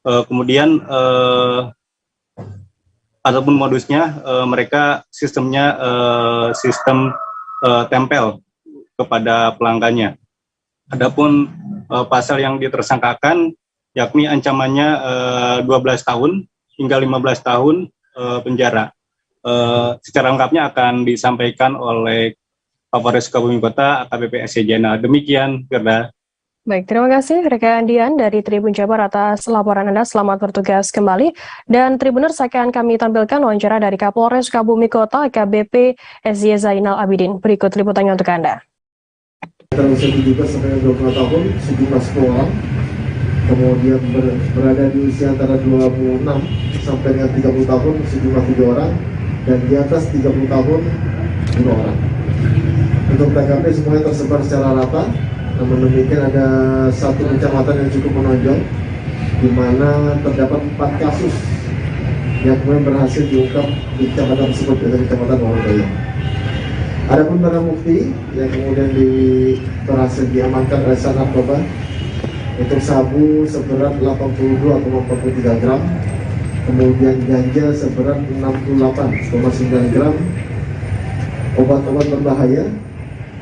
Kemudian ataupun modusnya mereka sistemnya sistem tempel kepada pelanggannya. Adapun pasal yang ditersangkakan yakni ancamannya 12 tahun hingga 15 tahun penjara. Secara lengkapnya akan disampaikan oleh Kapolres Sukabumi Kota AKBP Sejana. Demikian, Firda. Baik, terima kasih rekan Dian dari Tribun Jabar atas laporan Anda. Selamat bertugas kembali. Dan Tribuners akan kami tampilkan wawancara dari Kapolres Sukabumi Kota AKBP SY Zainal Abidin. Berikut liputannya untuk Anda. Usia 17 sampai 20 tahun, sejumlah 10 orang. Kemudian berada di usia antara 26 sampai dengan 30 tahun, sejumlah 3 orang. Dan di atas 30 tahun, 2 orang. Untuk TKP semuanya tersebar secara rata. Namun demikian ada 1 kecamatan yang cukup menonjol, di mana terdapat 4 kasus yang kemudian berhasil diungkap di kecamatan tersebut, yaitu Kecamatan Warudoyong. Adapun barang bukti yang kemudian berhasil diamankan oleh Sat Narkoba, untuk sabu seberat 82,43 gram, kemudian ganja seberat 68,9 gram, obat-obat berbahaya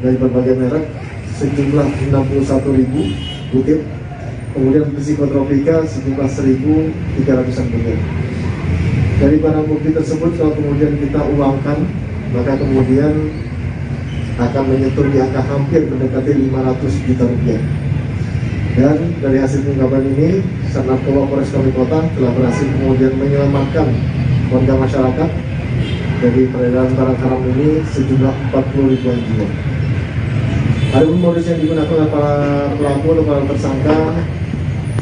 dari berbagai merek sejumlah 61.000 butir, kemudian psikotropika sejumlah 1.300-an butir. Dari barang bukti tersebut kalau kemudian kita uangkan, maka kemudian akan menyentuh di angka hampir mendekati 500 juta rupiah. Dan dari hasil pengungkapan ini, Sat Narkoba Polres Sukabumi Kota telah berhasil kemudian menyelamatkan warga masyarakat dari peredaran barang haram ini sejumlah 40 ribuan jiwa. Adapun modus yang digunakan oleh para pelaku atau para tersangka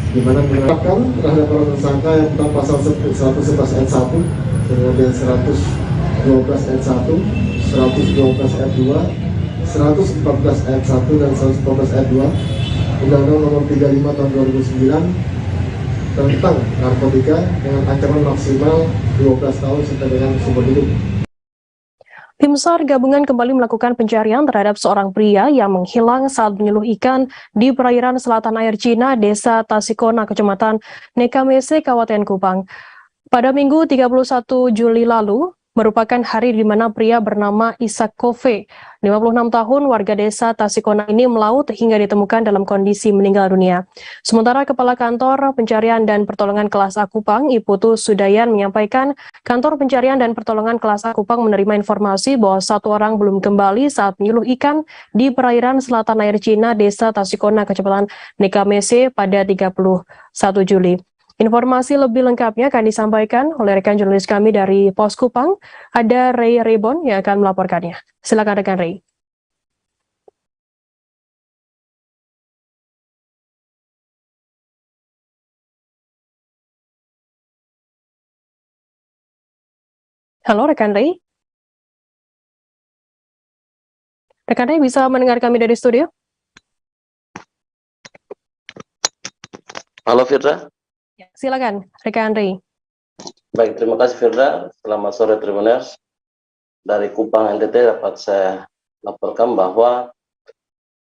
di mana menerapkan terhadap para tersangka yang tentang pasal 111 ayat 1, kemudian 112 ayat 1, 112 ayat 2, 114 ayat 1 dan 114 ayat 2 Undang-Undang Nomor 35 Tahun 2009 tentang narkotika dengan ancaman maksimal 12 tahun sampai dengan seumur hidup. Tim SAR gabungan kembali melakukan pencarian terhadap seorang pria yang menghilang saat menyuluh ikan di perairan selatan air Cina, Desa Tasikona, Kecamatan Nekamese, Kabupaten Kupang. Pada Minggu 31 Juli lalu, merupakan hari di mana pria bernama Isak Kove, 56 tahun, warga desa Tasikona ini melaut hingga ditemukan dalam kondisi meninggal dunia. Sementara Kepala Kantor Pencarian dan Pertolongan Kelas A Kupang, Iputu Sudayan, menyampaikan Kantor Pencarian dan Pertolongan Kelas A Kupang menerima informasi bahwa satu orang belum kembali saat menyuluh ikan di perairan selatan air Cina, Desa Tasikona, Kecamatan Nekamese pada 31 Juli. Informasi lebih lengkapnya akan disampaikan oleh rekan jurnalis kami dari Pos Kupang, ada Ray Rebon yang akan melaporkannya. Silakan rekan Ray. Halo rekan Ray. Rekan Ray bisa mendengar kami dari studio? Halo Firda. Silakan, rekan Ray. Baik, terima kasih Firda. Selamat sore Tribuners. Dari Kupang NTT dapat saya laporkan bahwa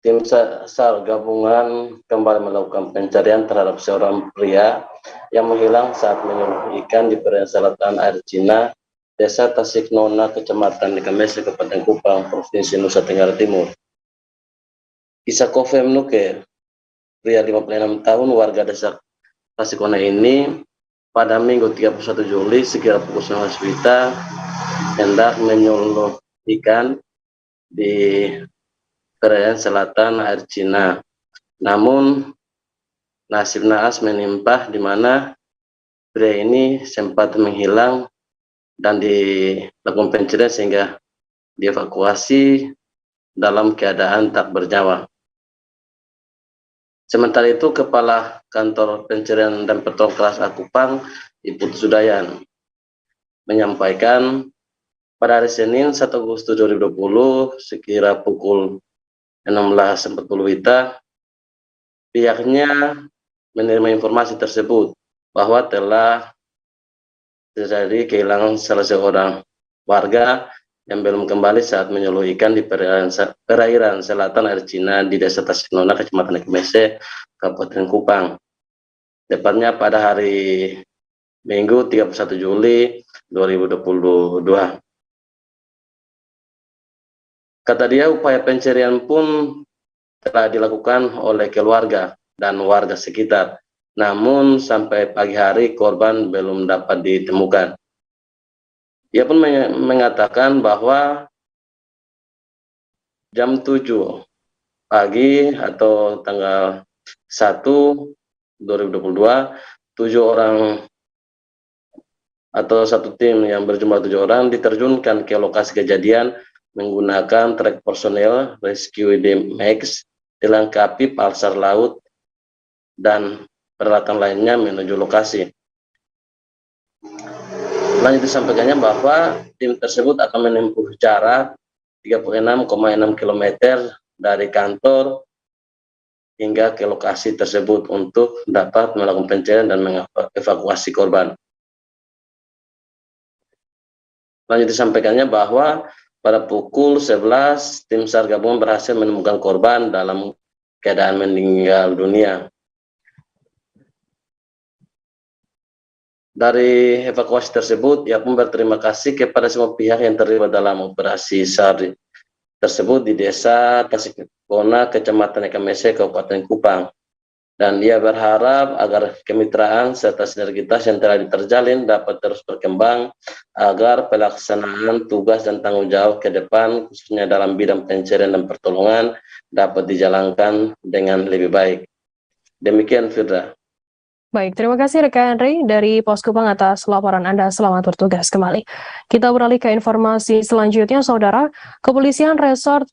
tim SAR gabungan kembali melakukan pencarian terhadap seorang pria yang menghilang saat menyuluh ikan di perairan selatan air Cina, Desa Tasiknona, Kecamatan Nekamese, Kabupaten Kupang, Provinsi Nusa Tenggara Timur. Isak Kove Mnuke, pria 56 tahun, warga desa Tasikona ini pada Minggu 31 Juli sekira pukul 19 WITA hendak menyuluh ikan di perairan selatan air Cina. Namun nasib naas menimpa di mana pria ini sempat menghilang dan dilakukan pencarian sehingga dievakuasi dalam keadaan tak bernyawa. Sementara itu, Kepala Kantor Pencarian dan Pertolongan Kelas A Kupang, Iputu Sudayan, menyampaikan pada hari Senin 1 Agustus 2020 sekira pukul 16.40 WITA, pihaknya menerima informasi tersebut bahwa telah terjadi kehilangan salah seorang warga yang belum kembali saat menyuluh ikan di perairan selatan air Cina di Desa Tasiknona, Kecamatan Nekamese, Kabupaten Kupang. Tepatnya pada hari Minggu 31 Juli 2022. Kata dia, upaya pencarian pun telah dilakukan oleh keluarga dan warga sekitar. Namun sampai pagi hari korban belum dapat ditemukan. Ia pun mengatakan bahwa jam 7 pagi atau tanggal 1 2022, 7 orang atau satu tim yang berjumlah 7 orang diterjunkan ke lokasi kejadian menggunakan trek personel Rescue DMX dilengkapi palsar laut dan peralatan lainnya menuju lokasi. Lanjut disampaikannya bahwa tim tersebut akan menempuh jarak 36,6 km dari kantor hingga ke lokasi tersebut untuk dapat melakukan pencarian dan mengevakuasi korban. Lanjut disampaikannya bahwa pada pukul 11 tim SAR gabungan berhasil menemukan korban dalam keadaan meninggal dunia. Dari evakuasi tersebut, ia pun berterima kasih kepada semua pihak yang terlibat dalam operasi SAR tersebut di Desa Tasikona, Kecamatan Nekamese, Kabupaten Kupang. Dan ia berharap agar kemitraan serta sinergitas yang telah terjalin dapat terus berkembang agar pelaksanaan tugas dan tanggung jawab ke depan, khususnya dalam bidang pencarian dan pertolongan, dapat dijalankan dengan lebih baik. Demikian, Firda. Baik, terima kasih rekan Ray dari Pos Kupang atas laporan Anda. Selamat bertugas kembali. Kita beralih ke informasi selanjutnya, Saudara. Kepolisian Resort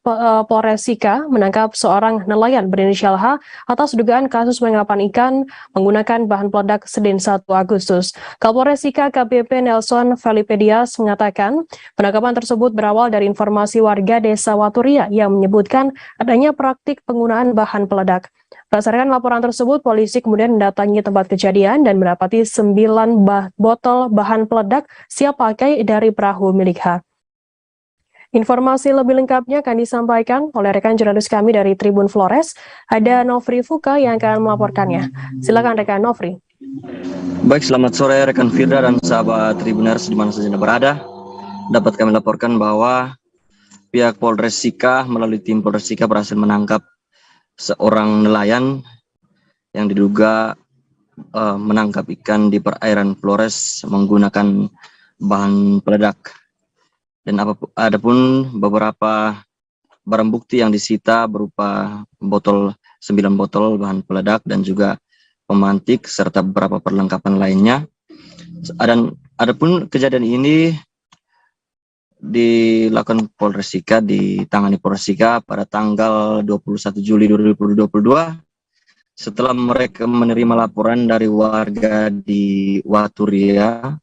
Polres Sika menangkap seorang nelayan berinisial H atas dugaan kasus penangkapan ikan menggunakan bahan peledak Senin 1 Agustus. Kapolres Sika KBP Nelson Felipe Dias mengatakan penangkapan tersebut berawal dari informasi warga Desa Waturia yang menyebutkan adanya praktik penggunaan bahan peledak. Berdasarkan laporan tersebut, polisi kemudian mendatangi tempat kejadian dan mendapati 9 botol bahan peledak siap pakai dari perahu milik H. Informasi lebih lengkapnya akan disampaikan oleh rekan jurnalis kami dari Tribun Flores, ada Nofri Fuka yang akan melaporkannya. Silakan rekan Nofri. Baik, selamat sore rekan Firda dan sahabat Tribuners di mana saja Anda berada. Dapat kami laporkan bahwa pihak Polres Sika melalui tim Polres Sika berhasil menangkap seorang nelayan yang diduga menangkap ikan di perairan Flores menggunakan bahan peledak. Dan ada pun beberapa barang bukti yang disita berupa 9 botol bahan peledak dan juga pemantik serta beberapa perlengkapan lainnya. Dan adapun kejadian ini dilakukan Polres Sika, ditangani Polres Sika pada tanggal 21 Juli 2022 setelah mereka menerima laporan dari warga di Waturia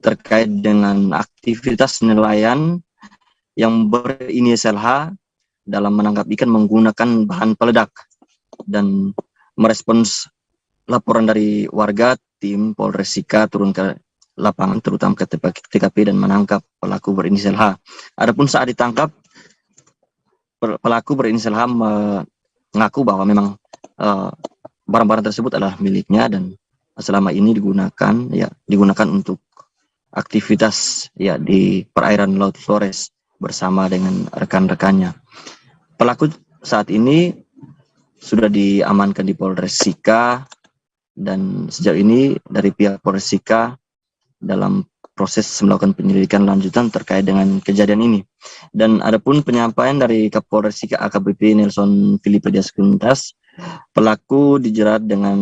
terkait dengan aktivitas nelayan yang berinisial H dalam menangkap ikan menggunakan bahan peledak. Dan merespons laporan dari warga, tim Polres Sika turun ke lapangan terutama ke TKP dan menangkap pelaku berinisial H. Adapun saat ditangkap, pelaku berinisial H mengaku bahwa memang barang-barang tersebut adalah miliknya dan selama ini digunakan untuk aktivitas di perairan Laut Flores bersama dengan rekan-rekannya. Pelaku saat ini sudah diamankan di Polres Sika dan sejauh ini dari pihak Polres Sika dalam proses melakukan penyelidikan lanjutan terkait dengan kejadian ini. Dan adapun penyampaian dari Kapolres Sika AKBP Nelson Felipe Dias Kuntas, pelaku dijerat dengan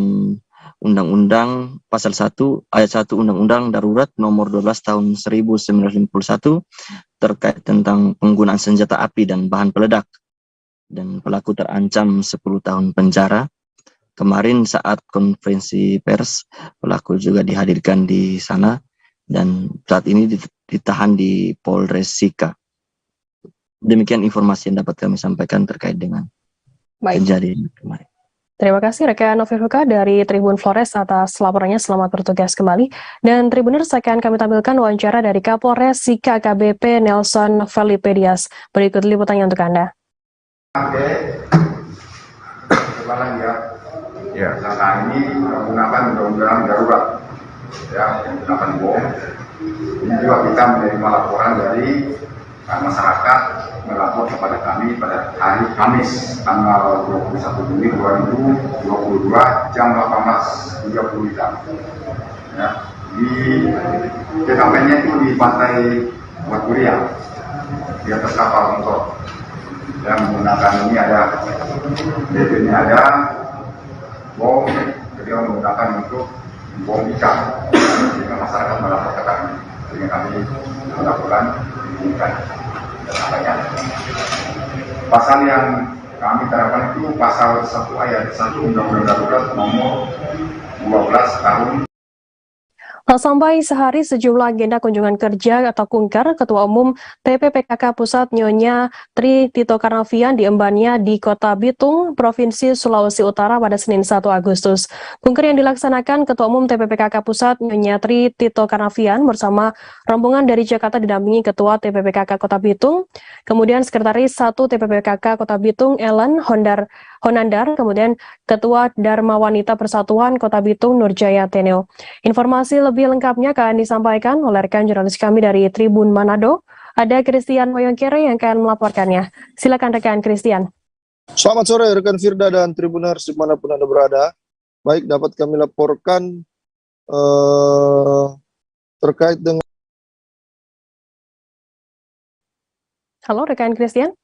Undang-Undang Pasal 1 Ayat 1 Undang-Undang Darurat Nomor 12 Tahun 1951 terkait tentang penggunaan senjata api dan bahan peledak. Dan pelaku terancam 10 tahun penjara. Kemarin saat konferensi pers, pelaku juga dihadirkan di sana dan saat ini ditahan di Polres Sika. Demikian informasi yang dapat kami sampaikan terkait dengan kejadian kemarin. Terima kasih rekan Novi Fuka dari Tribun Flores atas laporannya. Selamat bertugas kembali. Dan Tribuners akan kami tampilkan wawancara dari Kapolres Sika AKBP Nelson Felipe Dias. Berikut liputannya untuk Anda. Ya, saat ini menggunakan undang-undang darurat, ya, menggunakan bom. Ini juga kita menerima laporan dari masyarakat melapor kepada kami pada hari Kamis tanggal 21 Juni 2022 jam 18.30 ya, di TKP-nya itu di pantai Waturia di atas kapal motor yang menggunakan ini ada DP-nya ada bom, jadi menggunakan untuk bom ikan. Jika masyarakat melapor ke kami, sehingga kami melakukan penyidikan dan lainnya. Pasal yang kami terapkan itu pasal 1 ayat 1 Undang-Undang Darurat Nomor 12 Tahun. Tak sampai sehari sejumlah agenda kunjungan kerja atau kunker Ketua Umum TPPKK Pusat Nyonya Tri Tito Karnavian diembannya di Kota Bitung, Provinsi Sulawesi Utara pada Senin 1 Agustus. Kunker yang dilaksanakan Ketua Umum TPPKK Pusat Nyonya Tri Tito Karnavian bersama rombongan dari Jakarta didampingi Ketua TPPKK Kota Bitung, kemudian Sekretaris 1 TPPKK Kota Bitung Ellen Honandar, kemudian Ketua Dharma Wanita Persatuan Kota Bitung Nurjaya Teneo. Informasi lebih lengkapnya akan disampaikan oleh rekan jurnalis kami dari Tribun Manado. Ada Christian Moyongkere yang akan melaporkannya. Silakan rekan Christian. Selamat sore rekan Firda dan Tribuners dimanapun Anda berada. Baik, dapat kami laporkan terkait dengan... Halo rekan Christian.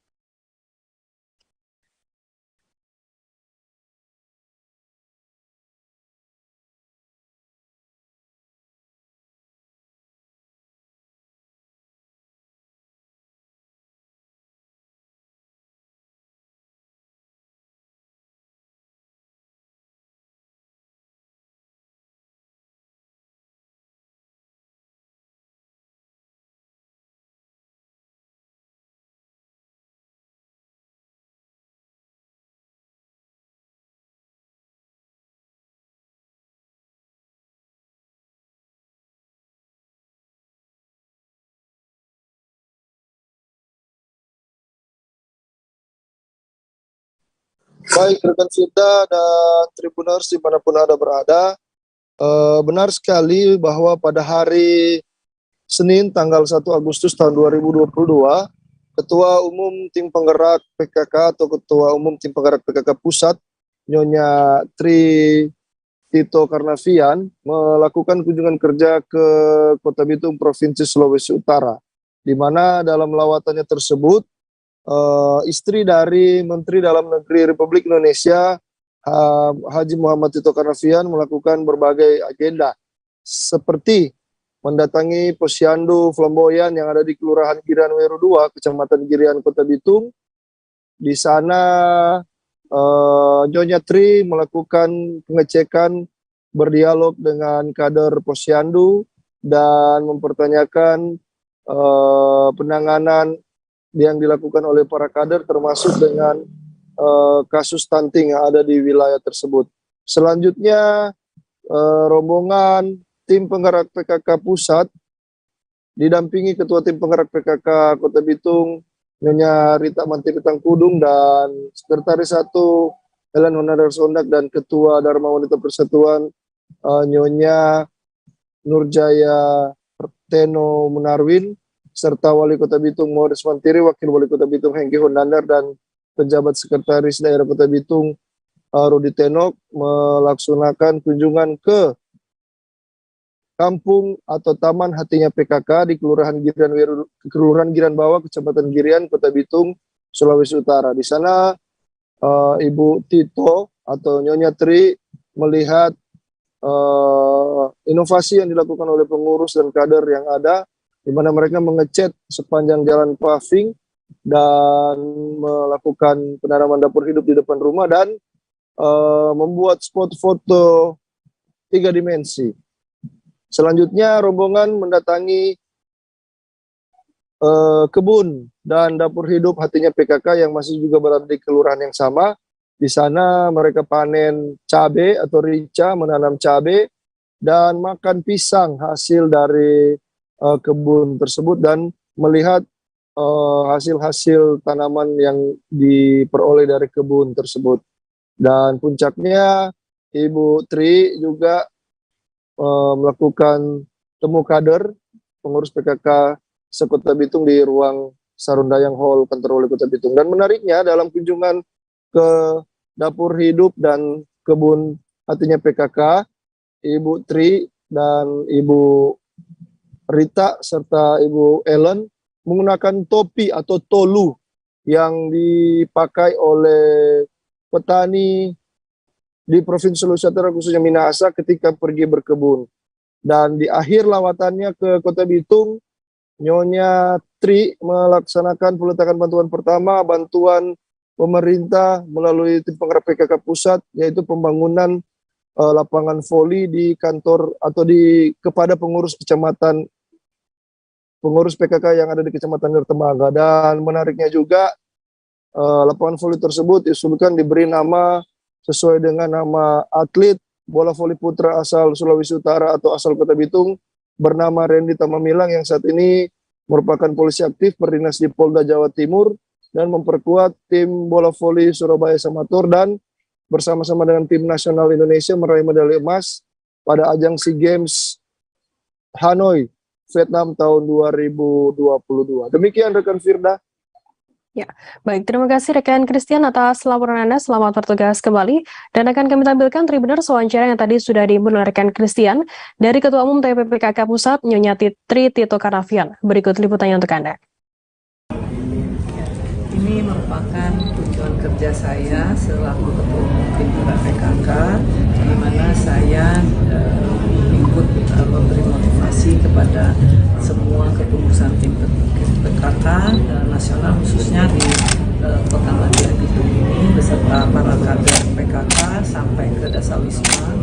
Baik rekan Firda dan Tribuners dimanapun Anda berada, benar sekali bahwa pada hari Senin tanggal 1 Agustus tahun 2022, Ketua Umum Tim Penggerak PKK atau Ketua Umum Tim Penggerak PKK Pusat, Nyonya Tri Tito Karnavian, melakukan kunjungan kerja ke Kota Bitung, Provinsi Sulawesi Utara, di mana dalam lawatannya tersebut, istri dari Menteri Dalam Negeri Republik Indonesia, Haji Muhammad Tito Karnavian, melakukan berbagai agenda, seperti mendatangi Posyandu Flamboyan yang ada di Kelurahan Girian Weru 2, Kecamatan Girian, Kota Bitung. Di sana Nyonya Tri melakukan pengecekan, berdialog dengan kader Posyandu dan mempertanyakan penanganan yang dilakukan oleh para kader, termasuk dengan kasus stunting yang ada di wilayah tersebut. Selanjutnya rombongan Tim Penggerak PKK Pusat didampingi Ketua Tim Penggerak PKK Kota Bitung, Nyonya Rita Mantiri Tangkudung, dan Sekretaris 1 Helen Honadar Sondak, dan Ketua Dharma Wanita Persatuan Nyonya Nurjaya Teno Munarwin, serta Wali Kota Bitung Morris Mantiri, Wakil Wali Kota Bitung Hengki Hondandar, dan Pejabat Sekretaris Daerah Kota Bitung Rudi Tenok melaksanakan kunjungan ke kampung atau taman hatinya PKK di Kelurahan Girian Bawah, Kecamatan Girian, Kota Bitung, Sulawesi Utara. Di sana Ibu Tito atau Nyonya Tri melihat inovasi yang dilakukan oleh pengurus dan kader yang ada, di mana mereka mengecat sepanjang jalan paving dan melakukan penanaman dapur hidup di depan rumah, dan membuat spot foto 3 dimensi. Selanjutnya rombongan mendatangi kebun dan dapur hidup hatinya PKK yang masih juga berada di kelurahan yang sama. Di sana mereka panen cabai atau rica, menanam cabai dan makan pisang hasil dari kebun tersebut, dan melihat hasil-hasil tanaman yang diperoleh dari kebun tersebut. Dan puncaknya Ibu Tri juga melakukan temu kader pengurus PKK sekota Bitung di ruang Sarundayang Hall kantor Wali Kota Bitung. Dan menariknya, dalam kunjungan ke dapur hidup dan kebun hatinya PKK, Ibu Tri dan Ibu Rita serta Ibu Ellen menggunakan topi atau tolu yang dipakai oleh petani di Provinsi Sulawesi Utara, khususnya Minahasa, ketika pergi berkebun. Dan di akhir lawatannya ke Kota Bitung, Nyonya Tri melaksanakan peletakan bantuan pertama, bantuan pemerintah melalui Tim Penggerak PKK Pusat, yaitu pembangunan lapangan voli di kantor atau kepada pengurus kecamatan, pengurus PKK yang ada di Kecamatan Nirtemaga. Dan menariknya juga, lapangan voli tersebut diusulkan diberi nama sesuai dengan nama atlet bola voli putra asal Sulawesi Utara atau asal Kota Bitung, bernama Randy Tamamilang, yang saat ini merupakan polisi aktif berdinas di Polda Jawa Timur dan memperkuat tim bola voli Surabaya Samator, dan bersama-sama dengan tim nasional Indonesia meraih medali emas pada ajang SEA Games Hanoi, Vietnam tahun 2022. Demikian rekan Firda. Ya, baik, terima kasih rekan Christian atas laporan Anda. Selamat bertugas kembali. Dan akan kami tampilkan Tribuners wawancara yang tadi sudah diimbun oleh rekan Christian dari Ketua Umum TPPKK Pusat, Nyonya Tri Tito Karnavian. Berikut liputannya untuk Anda. Ini merupakan kunjungan kerja saya selaku Ketua Umum PKK, di mana saya ikut memberi motivasi kepada semua kepengurusan tim PKK nasional, khususnya di Kota Madiun Bitung ini, beserta para kader PKK sampai ke Dasar Wisma,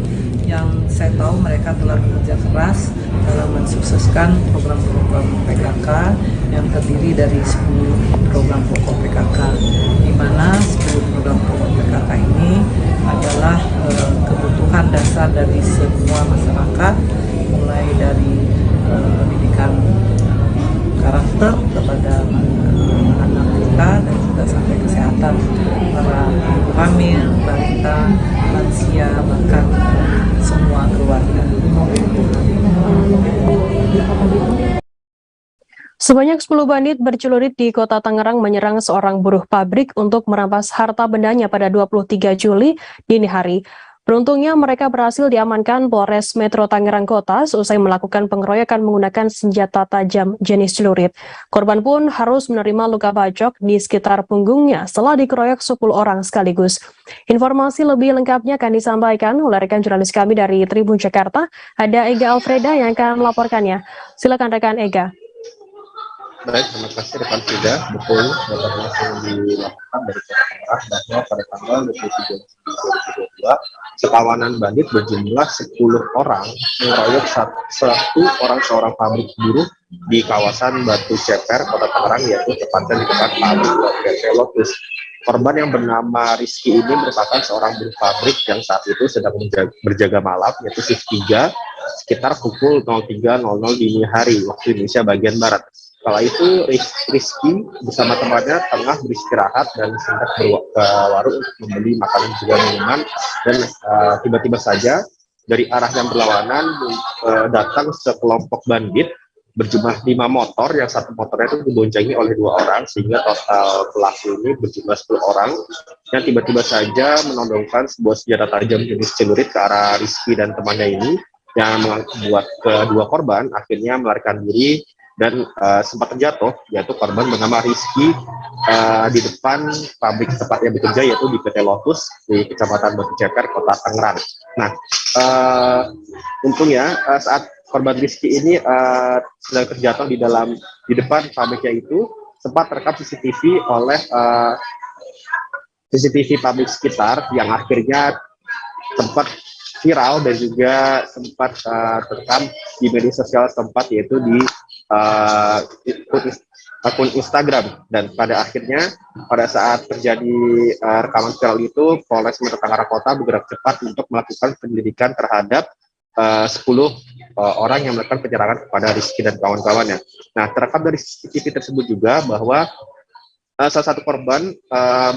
yang saya tahu mereka telah bekerja keras dalam mensukseskan program-program PKK yang terdiri dari 10 program pokok PKK, di mana 10 program pokok PKK ini adalah kebutuhan dasar dari semua masyarakat, mulai dari pendidikan karakter kepada anak kita dan juga sampai kesehatan para ibu hamil, Sebanyak 10 bandit bercelurit di Kota Tangerang menyerang seorang buruh pabrik untuk merampas harta bendanya pada 23 Juli dini hari. Beruntungnya mereka berhasil diamankan Polres Metro Tangerang Kota seusai melakukan pengeroyokan menggunakan senjata tajam jenis celurit. Korban pun harus menerima luka bacok di sekitar punggungnya setelah dikeroyok 10 orang sekaligus. Informasi lebih lengkapnya akan disampaikan oleh rekan jurnalis kami dari Tribun Jakarta, ada Ega Alfreda yang akan melaporkannya. Silakan rekan Ega. Baik, terima kasih rekan Frida. Betul, dapat langsung dilakukan dari Kota Tangerang bahwa pada tanggal 23 2022 sekawanan bandit berjumlah 10 orang mengeroyok seorang pabrik buruh di kawasan Batu Ceper, Kota Tangerang, yaitu tepatnya di depan pabrik PT Lotus. Korban yang bernama Rizky ini merupakan seorang buruh pabrik yang saat itu sedang berjaga malam, yaitu shift 3, sekitar pukul 03.00 dini hari waktu Indonesia bagian Barat. Kala itu Rizky bersama temannya tengah beristirahat dan hendak ke warung untuk membeli makanan juga minuman, dan tiba-tiba saja dari arah yang berlawanan datang sekelompok bandit berjumlah 5 motor, yang satu motornya itu diboncengi oleh 2 orang, sehingga total pelaku ini berjumlah 10 orang yang tiba-tiba saja menodongkan sebuah senjata tajam jenis celurit ke arah Rizky dan temannya ini, yang membuat kedua korban akhirnya melarikan diri dan sempat terjatuh, yaitu korban bernama Rizky di depan pabrik tempatnya bekerja, yaitu di PT Lotus di Kecamatan Batu Ceper, Kota Tangerang. Nah, untungnya saat korban Rizky ini sedang terjatuh di depan pabriknya itu, sempat terekam CCTV oleh CCTV pabrik sekitar yang akhirnya sempat viral dan juga sempat terekam di media sosial setempat, yaitu di akun Instagram. Dan pada akhirnya pada saat terjadi rekaman viral itu, Polres Metro Tangerang Kota bergerak cepat untuk melakukan penyelidikan terhadap 10 orang yang melakukan penyerangan kepada Rizky dan kawan-kawannya. Nah, terekam dari CCTV tersebut juga bahwa salah satu korban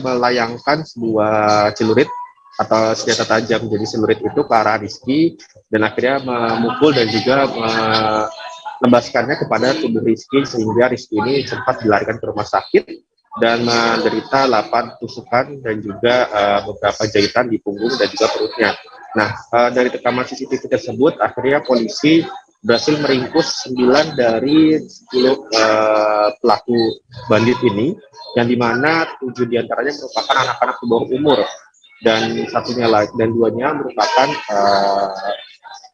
melayangkan sebuah celurit atau senjata tajam jadi celurit itu ke arah Rizky, dan akhirnya memukul dan juga menembaskannya kepada tubuh Rizky, sehingga Rizky ini sempat dilarikan ke rumah sakit dan menderita 8 tusukan dan juga beberapa jahitan di punggung dan juga perutnya. Nah, dari rekaman CCTV tersebut akhirnya polisi berhasil meringkus 9 dari 10 pelaku bandit ini, yang dimana 7 diantaranya merupakan anak-anak di bawah umur, dan duanya merupakan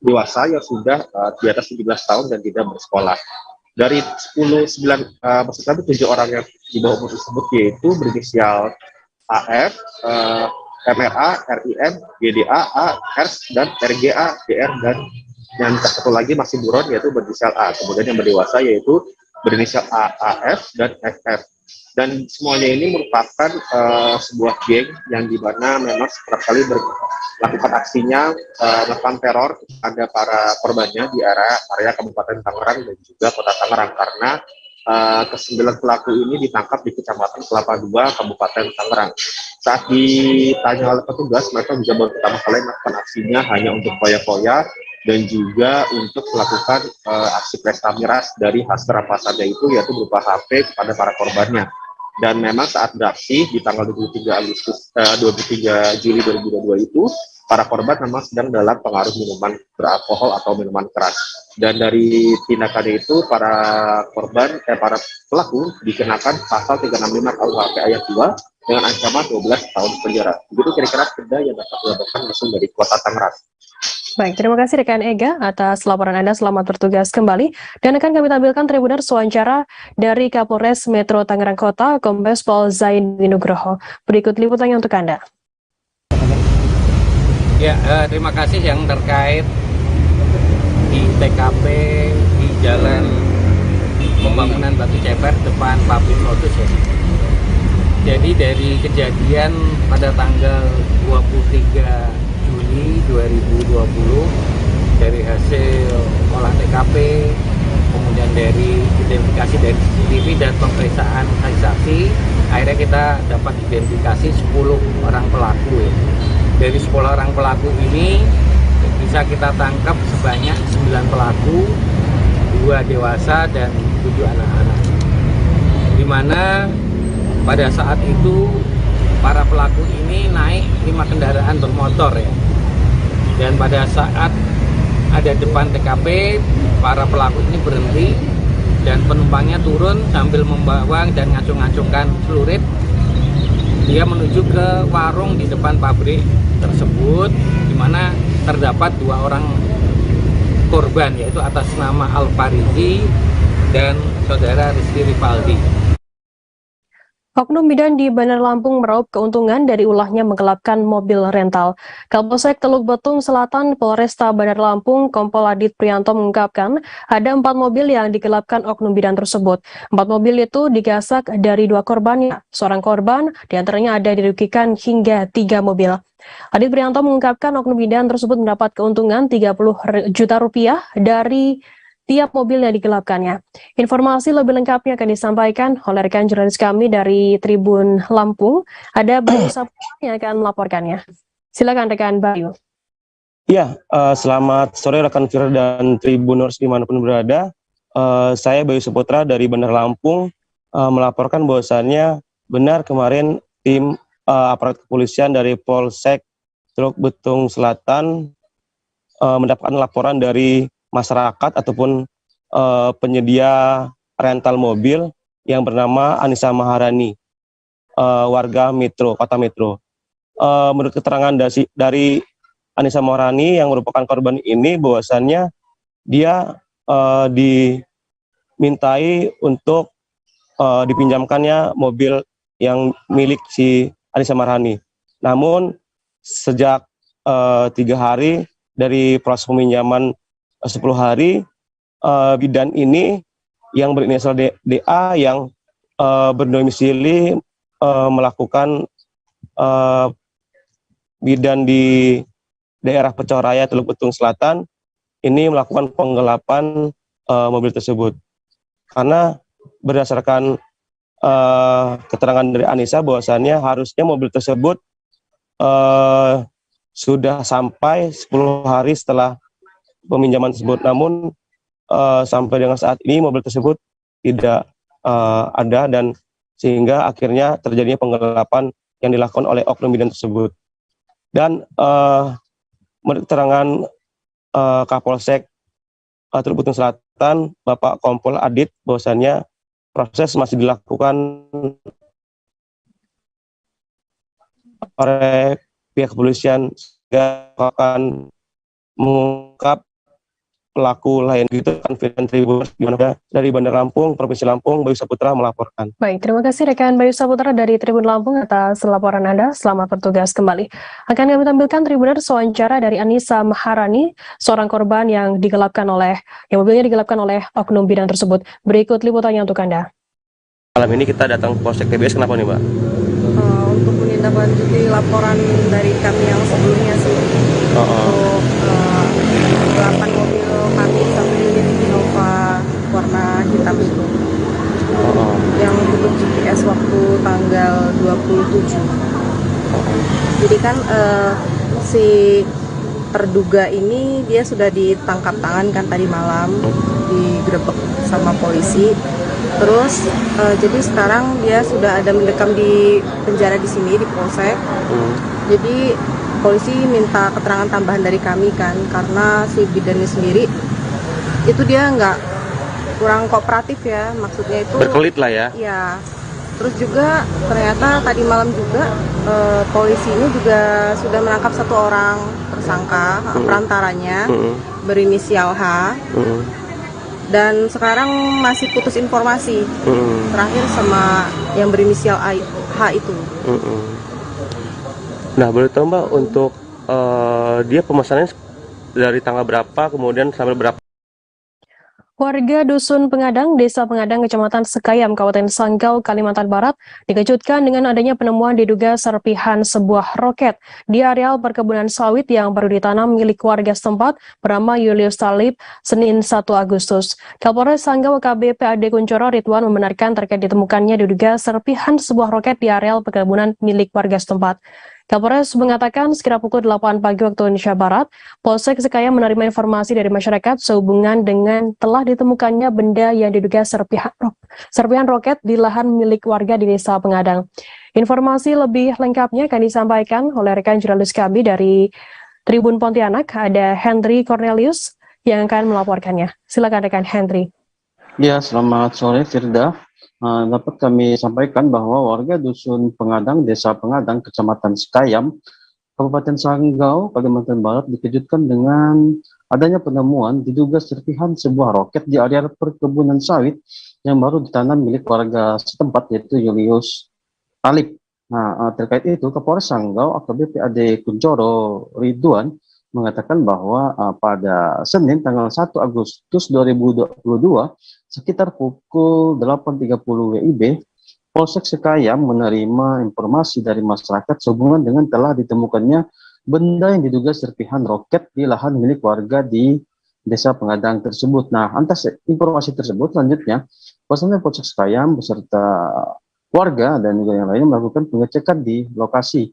dewasa yang sudah di atas 17 tahun dan tidak bersekolah. Dari 7 orang yang di bawah umur tersebut yaitu berinisial AF, MRA, RIM, GDA, A, RS, dan RGA, DR, dan yang satu lagi masih buron yaitu berinisial A. Kemudian yang berdewasa yaitu berinisial AF dan FF. Dan semuanya ini merupakan sebuah geng yang dimana memang setiap kali melakukan aksinya, melakukan teror kepada para korbannya di area Kabupaten Tangerang dan juga Kota Tangerang, karena ke-9 pelaku ini ditangkap di Kecamatan Kelapa II, Kabupaten Tangerang. Saat ditanya oleh petugas, mereka juga baru pertama kali melakukan aksinya hanya untuk foya-foya dan juga untuk melakukan aksi pesta miras dari hasil rampasannya itu, yaitu berupa HP kepada para korbannya. Dan memang saat beraksi di tanggal 23 Juli 2022 itu, para korban memang sedang dalam pengaruh minuman beralkohol atau minuman keras. Dan dari tindakannya itu, para pelaku dikenakan pasal 365 KUHP ayat 2 dengan ancaman 12 tahun penjara. Begitu kira-kira kerja yang dapat dilakukan langsung dari Kota Tangerang. Baik, terima kasih rekan Ega atas laporan Anda. Selamat bertugas kembali. Dan akan kami tampilkan Tribuners wawancara dari Kapolres Metro Tangerang Kota, Kombes Pol Zaini Nugroho. Berikut liputannya untuk Anda. Ya, terima kasih yang terkait di TKP di Jalan Pembangunan Batu Ceper depan pabrik Lotus ya. Jadi dari kejadian pada tanggal 23 Juli 2020, dari hasil olah TKP, kemudian dari identifikasi dari CCTV dan pemeriksaan saksi-saksi, akhirnya kita dapat identifikasi 10 orang pelaku ya. Dari 10 orang pelaku ini bisa kita tangkap sebanyak 9 pelaku, 2 2 dewasa dan 7 anak-anak. Di mana pada saat itu para pelaku ini naik 5 kendaraan bermotor ya. Dan pada saat ada depan TKP, para pelaku ini berhenti dan penumpangnya turun sambil membawa dan ngacung-ngacungkan celurit. Dia menuju ke warung di depan pabrik tersebut, di mana terdapat 2 orang korban, yaitu atas nama Al-Farizi dan saudara Rizky Rivaldi. Oknum bidan di Bandar Lampung meraup keuntungan dari ulahnya menggelapkan mobil rental. Kapolsek Teluk Betung Selatan Polresta Bandar Lampung Kompol Adit Prianto mengungkapkan ada 4 mobil yang digelapkan oknum bidan tersebut. 4 mobil itu digasak dari 2 korbannya. Seorang korban diantaranya ada dirugikan hingga 3 mobil. Adit Prianto mengungkapkan oknum bidan tersebut mendapat keuntungan 30 juta rupiah dari tiap mobil yang digelapkannya. Informasi lebih lengkapnya akan disampaikan oleh rekan jurnalis kami dari Tribun Lampung. Ada Bayu Saputra yang akan melaporkannya. Silakan rekan Bayu. Ya, selamat sore rekan Firda dan Tribuners dimanapun berada. Saya Bayu Saputra dari Bandar Lampung melaporkan bahwasannya benar kemarin tim aparat kepolisian dari Polsek Teluk Betung Selatan mendapatkan laporan dari masyarakat ataupun penyedia rental mobil yang bernama Anissa Maharani, warga Kota Metro. Menurut keterangan dari Anissa Maharani yang merupakan korban ini, bahwasannya dia dimintai untuk dipinjamkannya mobil yang milik si Anissa Maharani. Namun sejak 3 hari dari proses peminjaman 10 hari, bidan ini yang berinisial DA yang berdomisili melakukan bidan di daerah Pecoraya Teluk Betung Selatan ini melakukan penggelapan mobil tersebut. Karena berdasarkan keterangan dari Anissa bahwasannya harusnya mobil tersebut sudah sampai 10 hari setelah peminjaman tersebut, namun sampai dengan saat ini mobil tersebut tidak ada, dan sehingga akhirnya terjadinya penggelapan yang dilakukan oleh oknum bidan tersebut. Dan menurut keterangan Kapolsek Teluk Betung Selatan Bapak Kompol Adit, bahwasannya proses masih dilakukan oleh pihak kepolisian sehingga akan mengungkap pelaku lain. Gitu kan Firdan Tribuners dari Bandar Lampung, Provinsi Lampung, Bayu Saputra melaporkan. Baik, terima kasih rekan Bayu Saputra dari Tribun Lampung atas laporan Anda. Selamat bertugas kembali. Akan kami tampilkan Tribuners wawancara dari Anissa Maharani, seorang korban yang mobilnya digelapkan oleh oknum bidan tersebut. Berikut liputannya untuk Anda. Malam ini kita datang ke Polsek TBS, kenapa nih Mbak? Untuk menindaklanjuti laporan dari kami yang sebelumnya sih. Untuk 8 mobil kami, 1 unit Innova warna hitam itu yang tutup GPS waktu tanggal 27. Jadi kan si terduga ini dia sudah ditangkap tangan kan tadi malam, digerebek sama polisi. Terus jadi sekarang dia sudah ada mendekam di penjara di sini di Polsek. Jadi polisi minta keterangan tambahan dari kami kan, karena si bidannya sendiri itu dia kurang kooperatif ya, maksudnya itu berkelit lah ya. Iya. Terus juga ternyata tadi malam juga polisi ini juga sudah menangkap 1 orang tersangka perantaranya berinisial H. Dan sekarang masih putus informasi terakhir sama yang berinisial H itu. Nah, boleh tahu Mbak untuk dia pemesanannya dari tanggal berapa, kemudian sampai berapa? Warga Dusun Pengadang, Desa Pengadang, Kecamatan Sekayam, Kabupaten Sanggau, Kalimantan Barat, dikejutkan dengan adanya penemuan diduga serpihan sebuah roket di areal perkebunan sawit yang baru ditanam milik warga setempat bernama Julius Talib, Senin 1 Agustus. Kapolres Sanggau AKBP Ade Kuncoro Ridwan membenarkan terkait ditemukannya diduga serpihan sebuah roket di areal perkebunan milik warga setempat. Kapolres mengatakan sekitar pukul 8 pagi waktu Indonesia Barat, Polsek Sekayam menerima informasi dari masyarakat sehubungan dengan telah ditemukannya benda yang diduga serpihan roket di lahan milik warga di Desa Pengadang. Informasi lebih lengkapnya akan disampaikan oleh rekan jurnalis kami dari Tribun Pontianak, ada Henry Cornelius yang akan melaporkannya. Silakan rekan Henry. Ya, selamat sore Firda. Dapat kami sampaikan bahwa warga Dusun Pengadang, Desa Pengadang, Kecamatan Sekayam, Kabupaten Sanggau, Kalimantan Barat dikejutkan dengan adanya penemuan diduga serpihan sebuah roket di area perkebunan sawit yang baru ditanam milik warga setempat, yaitu Julius Talib. Nah, terkait itu, Kapolres Sanggau AKBP Ade Kuncoro Ridwan mengatakan bahwa pada Senin tanggal 1 Agustus 2022 sekitar pukul 8.30 WIB, Polsek Sekayam menerima informasi dari masyarakat sehubungan dengan telah ditemukannya benda yang diduga serpihan roket di lahan milik warga di Desa Pengadang tersebut. Nah, atas informasi tersebut, selanjutnya personel Polsek Sekayam beserta warga dan juga yang lainnya melakukan pengecekan di lokasi.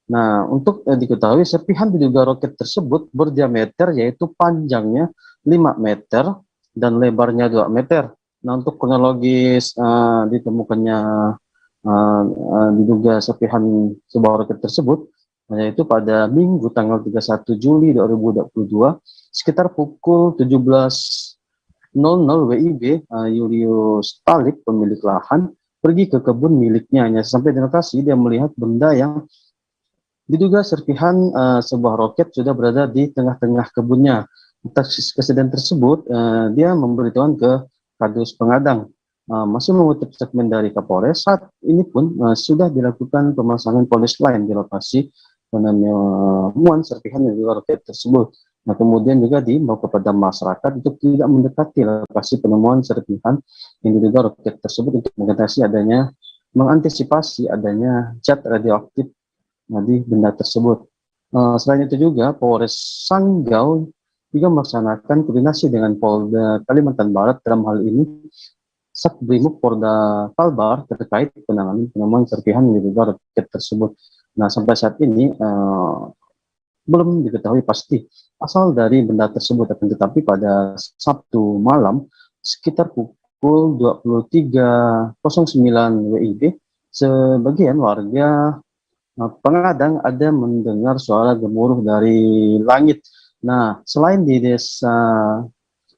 Nah, untuk diketahui serpihan diduga roket tersebut berdiameter, yaitu panjangnya 5 meter dan lebarnya 2 meter. Nah, untuk kronologis ditemukannya diduga serpihan sebuah roket tersebut, yaitu pada Minggu tanggal 31 Juli 2022 sekitar pukul 17.00 WIB, Julius Talib, pemilik lahan, pergi ke kebun miliknya. Hanya sampai di lokasi dia melihat benda yang diduga serpihan sebuah roket sudah berada di tengah-tengah kebunnya. Atas kejadian tersebut, dia memberitahuan ke Kadus Pengadang. Masih mengutip statement dari Kapolres, saat ini pun sudah dilakukan pemasangan polis lain di lokasi penemuan serpihan yang diduga roket tersebut. Nah, kemudian juga diimbau kepada masyarakat untuk tidak mendekati lokasi penemuan serpihan yang diduga roket tersebut untuk mengantisipasi adanya zat radioaktif di benda tersebut. Selain itu juga Polres Sanggau juga melaksanakan koordinasi dengan Polda Kalimantan Barat, dalam hal ini Satbrimub Polda Kalbar, terkait penanganan penemuan serpihan yang diduga roket tersebut. Nah, sampai saat ini belum diketahui pasti asal dari benda tersebut, akan tetapi pada Sabtu malam sekitar pukul 23.09 WIB, sebagian warga Pengadang ada mendengar suara gemuruh dari langit. Nah, selain di Desa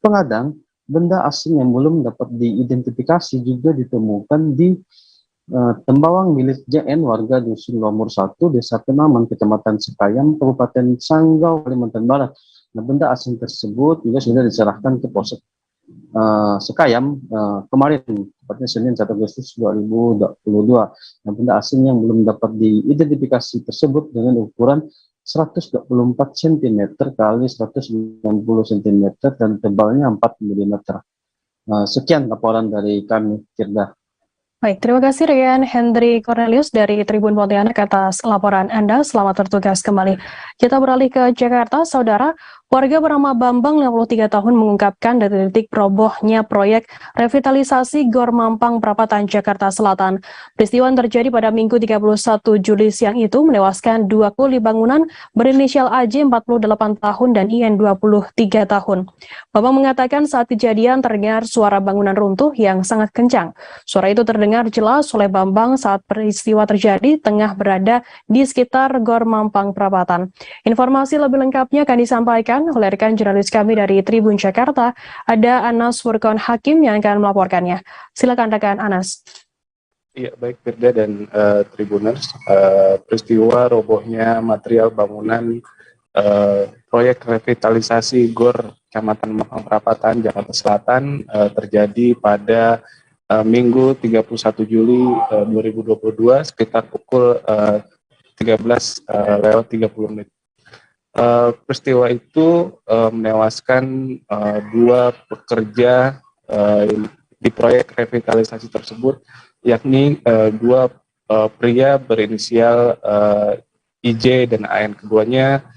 Pengadang, benda asing yang belum dapat diidentifikasi juga ditemukan di Tembawang milik JN, warga Dusun Lomur 1, Desa Kenaman, Kecamatan Sekayam, Kabupaten Sanggau, Kalimantan Barat. Nah, benda asing tersebut juga sudah diserahkan ke Polsek Sekayam kemarin, tepatnya Senin 1 Agustus 2022. Nah, benda asing yang belum dapat diidentifikasi tersebut dengan ukuran 124 cm kali 190 cm dan tebalnya 4 mm. Sekian laporan dari kami, Firda. Baik, terima kasih Rian Henry Cornelius dari Tribun Pontianak atas laporan Anda. Selamat bertugas kembali. Kita beralih ke Jakarta, Saudara. Warga bernama Bambang, 53 tahun, mengungkapkan detik-detik robohnya proyek revitalisasi Gor Mampang Perapatan, Jakarta Selatan. Peristiwa terjadi pada Minggu 31 Juli siang itu menewaskan 2 kuli bangunan berinisial AJ 48 tahun dan IN 23 tahun. Bambang mengatakan saat kejadian terdengar suara bangunan runtuh yang sangat kencang. Suara itu terdengar jelas oleh Bambang saat peristiwa terjadi tengah berada di sekitar Gor Mampang Perapatan. Informasi lebih lengkapnya akan disampaikan oleh rekan jurnalis kami dari Tribun Jakarta, ada Anas Furqon Hakim yang akan melaporkannya. Silakan rekan Anas. Iya, baik Firda dan Tribuners, peristiwa robohnya material bangunan proyek revitalisasi GOR Kecamatan Mampang Perapatan, Jakarta Selatan terjadi pada Minggu 31 Juli 2022 sekitar pukul 13:30. Peristiwa itu menewaskan 2 pekerja di proyek revitalisasi tersebut, yakni 2 pria berinisial IJ dan AN. Keduanya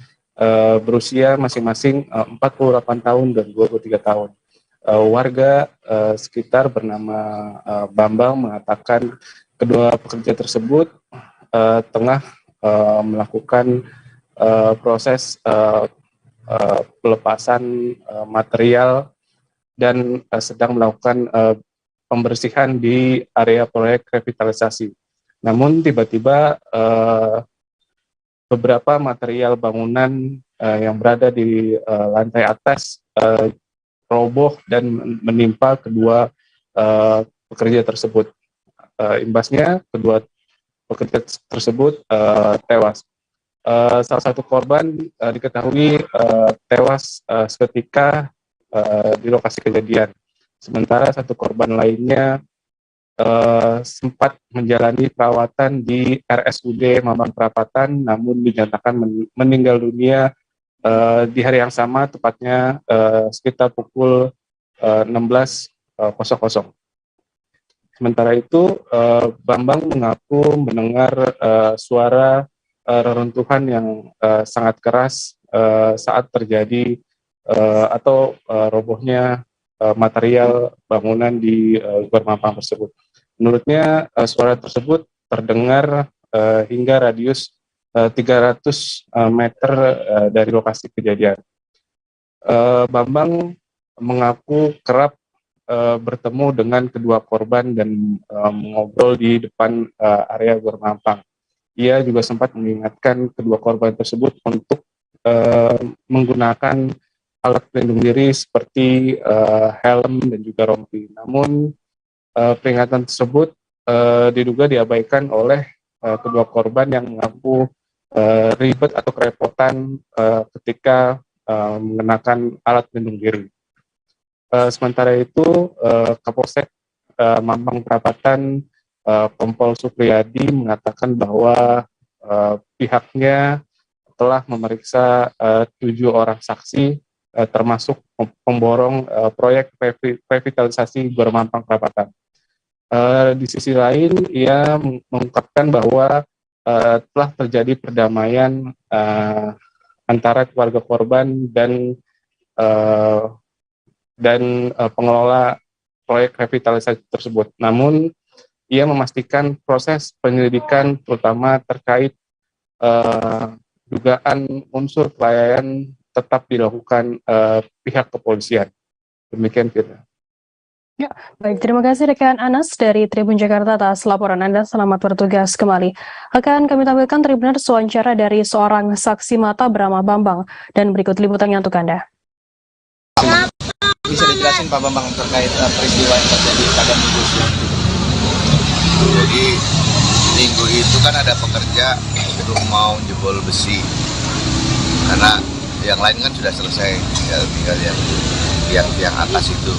berusia masing-masing 48 tahun dan 23 tahun. Warga sekitar bernama Bambang mengatakan kedua pekerja tersebut tengah melakukan proses pelepasan material dan sedang melakukan pembersihan di area proyek revitalisasi. Namun tiba-tiba beberapa material bangunan yang berada di lantai atas roboh dan menimpa kedua pekerja tersebut. Imbasnya kedua pekerja tersebut tewas. Salah satu korban diketahui tewas seketika di lokasi kejadian. Sementara satu korban lainnya sempat menjalani perawatan di RSUD Mampang Perapatan, namun dinyatakan meninggal dunia di hari yang sama, tepatnya sekitar pukul 16.00. Sementara itu, Bambang mengaku mendengar suara reruntuhan yang sangat keras saat terjadi atau robohnya material bangunan di Gor Mampang tersebut. Menurutnya suara tersebut terdengar hingga radius 300 meter dari lokasi kejadian. Bambang mengaku kerap bertemu dengan kedua korban dan mengobrol di depan area Gor Mampang. Ia juga sempat mengingatkan kedua korban tersebut untuk menggunakan alat pelindung diri seperti helm dan juga rompi. Namun peringatan tersebut diduga diabaikan oleh kedua korban yang mengaku ribet atau kerepotan ketika mengenakan alat pelindung diri. Sementara itu, Kapolsek Mampang Perapatan Kompol Supriyadi mengatakan bahwa pihaknya telah memeriksa 7 orang saksi, termasuk pemborong proyek revitalisasi Gor Mampang Perapatan. Di sisi lain, ia mengungkapkan bahwa telah terjadi perdamaian antara keluarga korban dan pengelola proyek revitalisasi tersebut. Namun, ia memastikan proses penyelidikan terutama terkait dugaan unsur kelalaian tetap dilakukan pihak kepolisian. Demikian, Firda. Ya, baik. Terima kasih rekan Anas dari Tribun Jakarta atas laporan Anda. Selamat bertugas kembali. Akan kami tampilkan Tribuners wawancara dari seorang saksi mata bernama Bambang. Dan berikut liputannya untuk Anda. Bisa dijelasin Pak Bambang terkait peristiwa yang terjadi pada minggu siang? Jadi minggu itu kan ada pekerja untuk mau jebol besi, karena yang lain kan sudah selesai, ya tinggal yang atas itu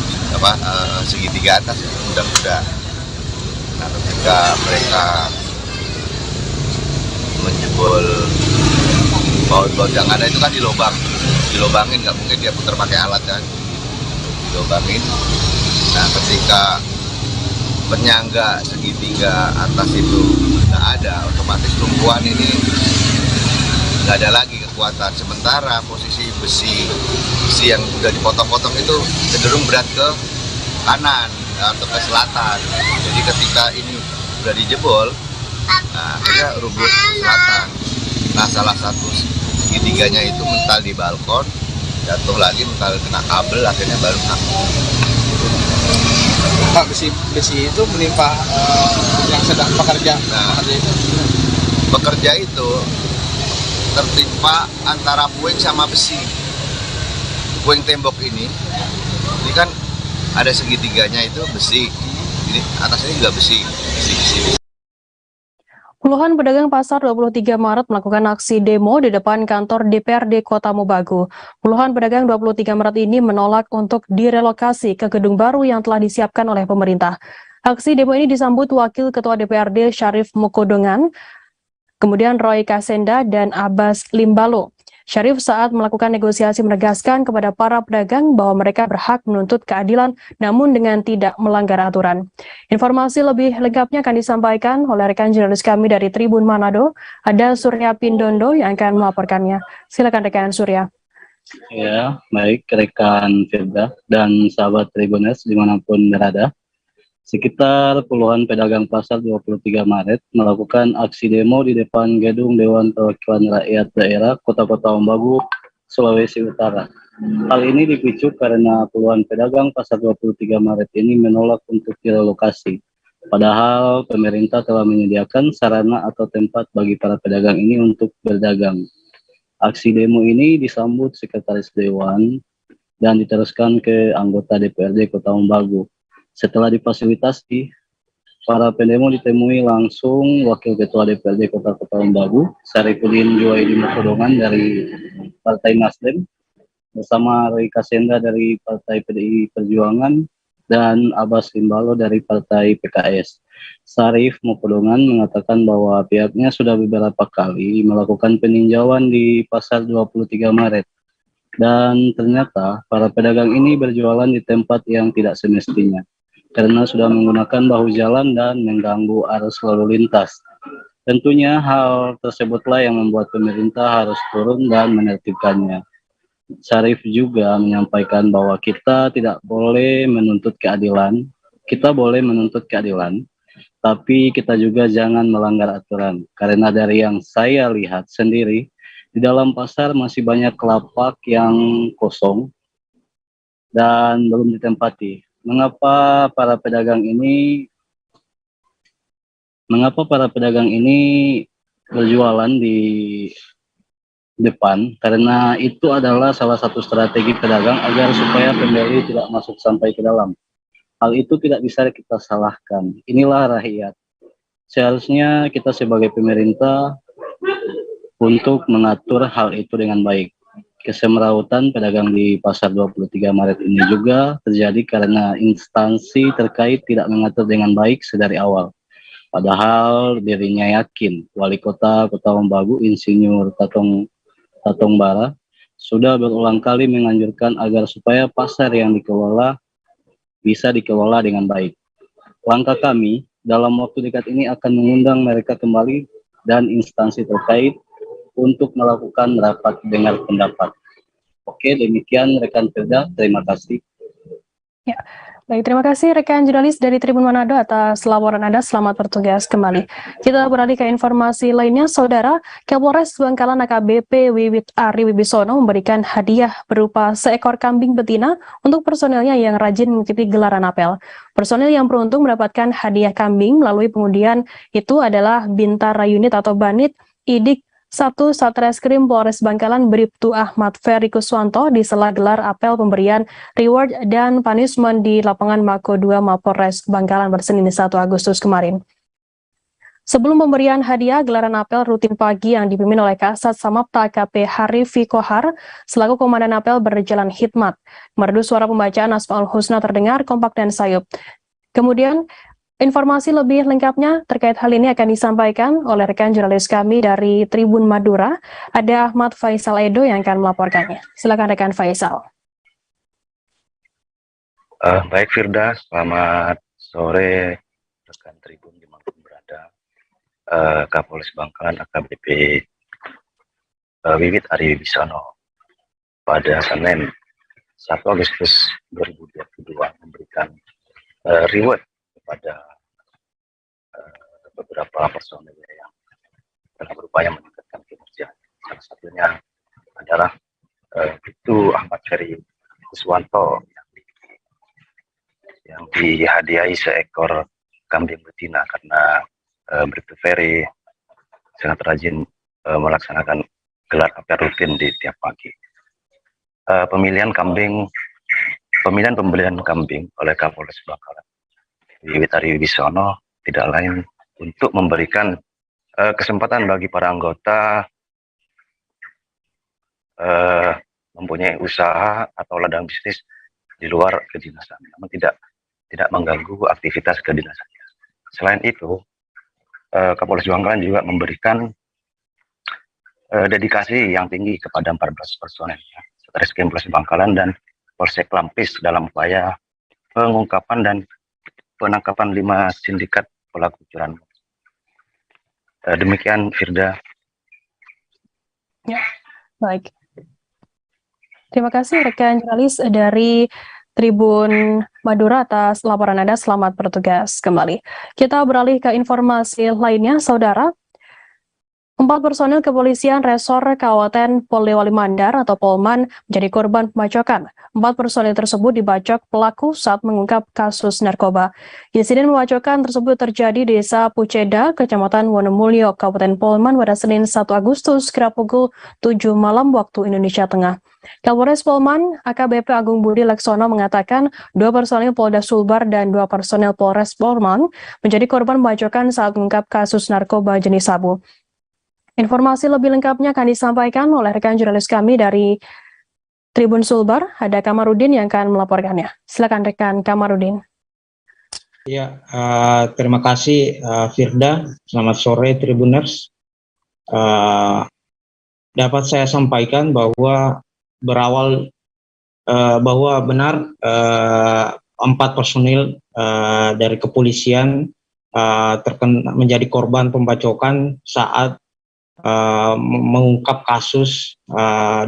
segitiga atas ya, mudah-mudahan. Nah, ketika mereka menjebol baut-baut yang ada itu kan dilobangin, nggak mungkin dia putar pakai alat kan, dilobangin. Nah, ketika penyangga segitiga atas itu nggak ada, otomatis tumpuan ini nggak ada lagi kekuatan. Sementara posisi besi yang sudah dipotong-potong itu cenderung berat ke kanan atau ke selatan. Jadi ketika ini sudah dijebol, nah akhirnya rubuh ke selatan. Nah, salah satu segitiganya itu mental di balkon, jatuh lagi mental kena kabel, akhirnya baru nangkut. Pak, besi itu menimpa yang sedang bekerja. Nah, pekerja itu tertimpa antara puing sama besi. Puing tembok ini kan ada segitiganya itu besi, ini atasnya juga besi. Puluhan pedagang pasar 23 Maret melakukan aksi demo di depan kantor DPRD Kota Mobagu. Puluhan pedagang 23 Maret ini menolak untuk direlokasi ke gedung baru yang telah disiapkan oleh pemerintah. Aksi demo ini disambut Wakil Ketua DPRD Syarif Mukodongan, kemudian Roy Kasenda dan Abbas Limbalo. Syarif saat melakukan negosiasi menegaskan kepada para pedagang bahwa mereka berhak menuntut keadilan namun dengan tidak melanggar aturan. Informasi lebih lengkapnya akan disampaikan oleh rekan jurnalis kami dari Tribun Manado, ada Surya Pindondo yang akan melaporkannya. Silakan rekan Surya. Ya, baik rekan Firda dan sahabat Tribuners dimanapun berada. Sekitar puluhan pedagang pasar 23 Maret melakukan aksi demo di depan gedung Dewan Perwakilan Rakyat Daerah Kota Ambagu, Sulawesi Utara. Hal ini dipicu karena puluhan pedagang pasar 23 Maret ini menolak untuk direlokasi. Padahal pemerintah telah menyediakan sarana atau tempat bagi para pedagang ini untuk berdagang. Aksi demo ini disambut Sekretaris Dewan dan diteruskan ke anggota DPRD Kota Ambagu. Setelah difasilitasi, para pendemo ditemui langsung Wakil Ketua DPRD Kota Ambagu, Sarifudin Juwaidi Mukhodongan dari Partai Nasdem, bersama Roy Kasenda dari Partai PDI Perjuangan, dan Abbas Limbalo dari Partai PKS. Sarif Mukhodongan mengatakan bahwa pihaknya sudah beberapa kali melakukan peninjauan di Pasar 23 Maret. Dan ternyata para pedagang ini berjualan di tempat yang tidak semestinya, karena sudah menggunakan bahu jalan dan mengganggu arus lalu lintas. Tentunya hal tersebutlah yang membuat pemerintah harus turun dan menertibkannya. Sarif juga menyampaikan bahwa kita tidak boleh menuntut keadilan, kita boleh menuntut keadilan, tapi kita juga jangan melanggar aturan. Karena dari yang saya lihat sendiri, di dalam pasar masih banyak lapak yang kosong dan belum ditempati. Mengapa para pedagang ini berjualan di depan? Karena itu adalah salah satu strategi pedagang agar supaya pembeli tidak masuk sampai ke dalam. Hal itu tidak bisa kita salahkan. Inilah rakyat. Seharusnya kita sebagai pemerintah untuk mengatur hal itu dengan baik. Kesemrawutan pedagang di Pasar 23 Maret ini juga terjadi karena instansi terkait tidak mengatur dengan baik sedari awal. Padahal dirinya yakin Wali Kota Ambagu Insinyur Tatong Bara sudah berulang kali menganjurkan agar supaya pasar yang dikelola bisa dikelola dengan baik. Langkah kami dalam waktu dekat ini akan mengundang mereka kembali dan instansi terkait untuk melakukan rapat dengar pendapat. Oke, demikian rekan Firda, terima kasih. Ya, baik, terima kasih rekan jurnalis dari Tribun Manado atas laporan Anda. Selamat bertugas kembali. Kita beralih ke informasi lainnya, Saudara. Kapolres Bangkalan AKBP Wiwit Ari Wibisono memberikan hadiah berupa seekor kambing betina untuk personelnya yang rajin mengikuti gelaran apel. Personel yang beruntung mendapatkan hadiah kambing melalui pengundian itu adalah Bintara Unit atau Banit Idik 1 Satreskrim Polres Bangkalan Bribtu Ahmad Ferry Kuswanto di sela gelar apel pemberian reward dan punishment di lapangan Mako 2 Mapolres Bangkalan bersenin 1 Agustus kemarin. Sebelum pemberian hadiah, gelaran apel rutin pagi yang dipimpin oleh Kasat Samapta AKP Harifi Kohar selaku Komandan Apel berjalan khidmat. Merdu suara pembacaan Asmaul Husna terdengar kompak dan sayup. Kemudian informasi lebih lengkapnya terkait hal ini akan disampaikan oleh rekan jurnalis kami dari Tribun Madura, ada Ahmad Faisal Edo yang akan melaporkannya. Silakan rekan Faisal. Baik Firda, selamat sore rekan Tribun dimanapun berada. Kapolres Bangkalan AKBP Wiwit Ari Wibisono pada Senin 1 Agustus 2022 memberikan reward kepada beberapa personel yang telah berupaya meningkatkan kinerja. Salah satunya adalah Bribtu Ahmad Ferry Kuswanto yang dihadiahi seekor kambing betina karena Bribtu Ferry sangat rajin melaksanakan gelar apel rutin di tiap pagi. Pembelian kambing oleh Kapolres Bangkalan Wiwit Ari Wibisono tidak lain untuk memberikan kesempatan bagi para anggota mempunyai usaha atau ladang bisnis di luar kedinasan, namun tidak mengganggu aktivitas kedinasannya. Selain itu, Kapolres Bangkalan juga memberikan dedikasi yang tinggi kepada 14 personel Satreskrim Polres Bangkalan dan Polsek Lampis dalam upaya pengungkapan dan penangkapan 5 sindikat pelaku curanmor. Demikian Firda. Ya, baik. Terima kasih rekan jurnalis dari Tribun Madura atas laporan Anda. Selamat bertugas kembali. Kita beralih ke informasi lainnya, Saudara. 4 personil kepolisian Resor Kabupaten Polewali Mandar atau Polman menjadi korban pembacokan. 4 personil tersebut dibacok pelaku saat mengungkap kasus narkoba. Insiden pembacokan tersebut terjadi di Desa Puceda, Kecamatan Wonomulyo, Kabupaten Polman pada Senin 1 Agustus kira pukul 7 malam waktu Indonesia Tengah. Kapolres Polman, AKBP Agung Budi Laksono mengatakan 2 personil Polda Sulbar dan 2 personil Polres Polman menjadi korban pembacokan saat mengungkap kasus narkoba jenis sabu. Informasi lebih lengkapnya akan disampaikan oleh rekan jurnalis kami dari Tribun Sulbar, ada Kamarudin yang akan melaporkannya. Silakan rekan Kamarudin. Ya, terima kasih Firda. Selamat sore Tribuners. Dapat saya sampaikan bahwa benar 4 personil dari kepolisian menjadi korban pembacokan saat mengungkap kasus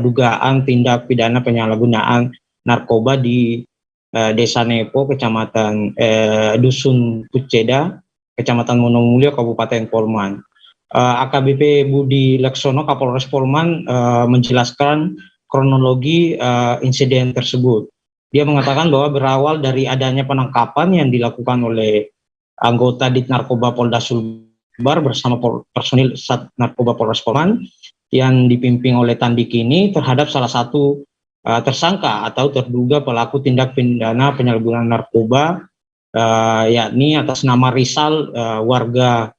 dugaan tindak pidana penyalahgunaan narkoba di Desa Nepo, Kecamatan Dusun Puceda, Kecamatan Wonomulyo, Kabupaten Polman. AKBP Budi Laksono, Kapolres Polman, menjelaskan kronologi insiden tersebut. Dia mengatakan bahwa berawal dari adanya penangkapan yang dilakukan oleh anggota Dit Narkoba Polda Sulbar bersama personil Sat Narkoba Polres Polman yang dipimpin oleh Tandikini terhadap salah satu tersangka atau terduga pelaku tindak pidana penyalahgunaan narkoba, yakni atas nama Rizal, warga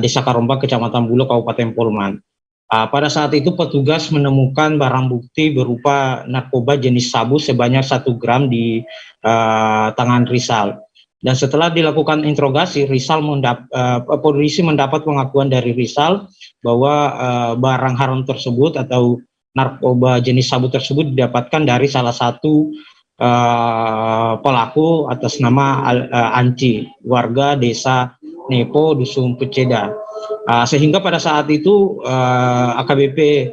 Desa Karomba, Kecamatan Bulo, Kabupaten Polman. Pada saat itu petugas menemukan barang bukti berupa narkoba jenis sabu sebanyak 1 gram di tangan Rizal. Dan setelah dilakukan interogasi, polisi mendapat pengakuan dari Rizal bahwa barang haram tersebut atau narkoba jenis sabu tersebut didapatkan dari salah satu pelaku atas nama Anci, warga Desa Nepo, Dusun Puceda. Sehingga pada saat itu AKBP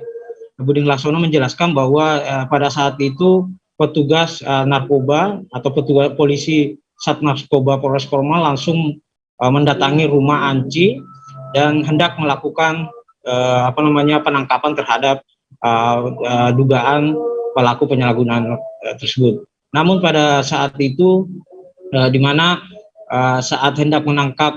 Budi Laksono menjelaskan bahwa pada saat itu petugas narkoba atau petugas polisi Sat Narkoba Polres Polman langsung mendatangi rumah Anci dan hendak melakukan penangkapan terhadap dugaan pelaku penyalahgunaan tersebut. Namun pada saat itu di mana saat hendak menangkap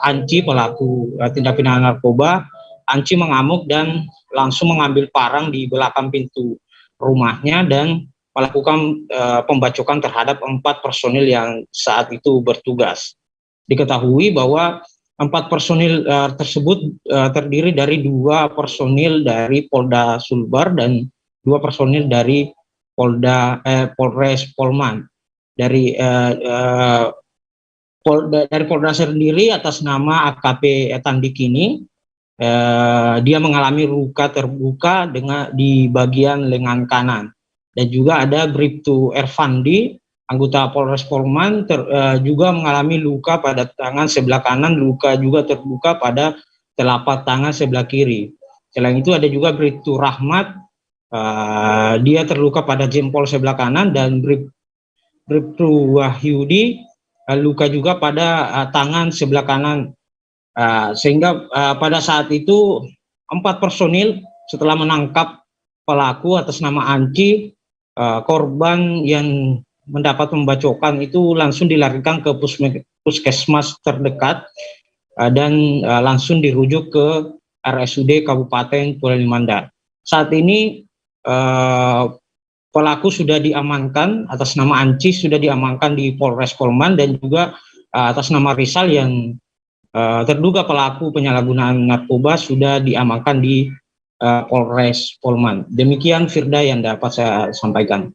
Anci, pelaku tindak pidana narkoba, Anci mengamuk dan langsung mengambil parang di belakang pintu rumahnya dan melakukan pembacokan terhadap 4 personil yang saat itu bertugas. Diketahui bahwa 4 personil tersebut terdiri dari 2 personil dari Polda Sulbar dan 2 personil dari Polres Polman. Dari Polda sendiri atas nama AKP Tandikini, dia mengalami luka terbuka di bagian lengan kanan. Dan juga ada Bribtu Ervandi, anggota Polres Polman, juga mengalami luka pada tangan sebelah kanan, luka juga terbuka pada telapak tangan sebelah kiri. Selain itu ada juga Bribtu Rahmat, dia terluka pada jempol sebelah kanan, dan Bribtu Wahyudi luka juga pada tangan sebelah kanan. Sehingga pada saat itu 4 personil setelah menangkap pelaku atas nama Anci, korban yang mendapat pembacokan itu langsung dilarikan ke puskesmas terdekat dan langsung dirujuk ke RSUD Kabupaten Polewali Mandar. Saat ini pelaku sudah diamankan atas nama Anci, sudah diamankan di Polres Polman, dan juga atas nama Rizal yang terduga pelaku penyalahgunaan narkoba sudah diamankan di Polres Polman. Demikian Firda yang dapat saya sampaikan.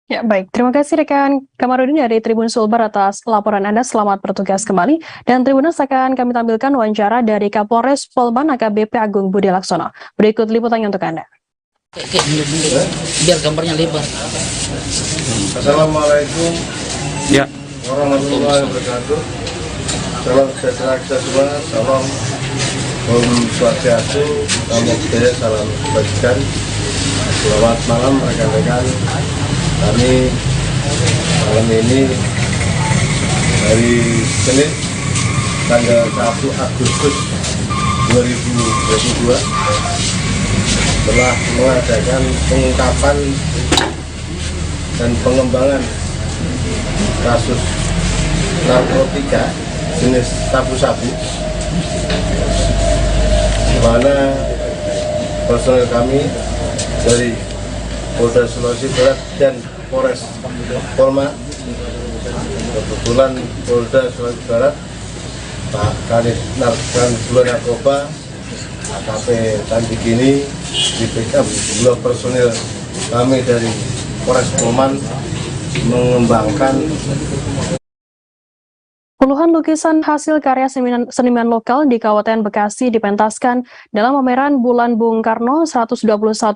Ya, baik. Terima kasih rekan Kamarudin dari Tribun Sulbar atas laporan Anda. Selamat bertugas kembali. Dan Tribuners akan kami tampilkan wawancara dari Kapolres Polman AKBP Agung Budi Laksono. Berikut liputannya untuk Anda. Biar gambarnya lebar. Assalamualaikum warahmatullahi wabarakatuh. Salam sejahtera kita semua. Salam Om Swastiastu, Namo Buddhaya, salam kebajikan. Selamat malam rekan-rekan. Kami malam ini hari Senin tanggal 1 Agustus 2022 telah mengadakan pengungkapan dan pengembangan kasus narkotika jenis sabu-sabu, di mana personel kami dari Polda Sulawesi Barat dan Polres Polma, kebetulan Polda Sulawesi Barat, Pak Kanit Narkoba AKP Tandigini, di backup dua personil kami dari Polres Polman mengembangkan puluhan lukisan hasil karya seniman lokal di Kabupaten Bekasi dipentaskan dalam pameran Bulan Bung Karno 121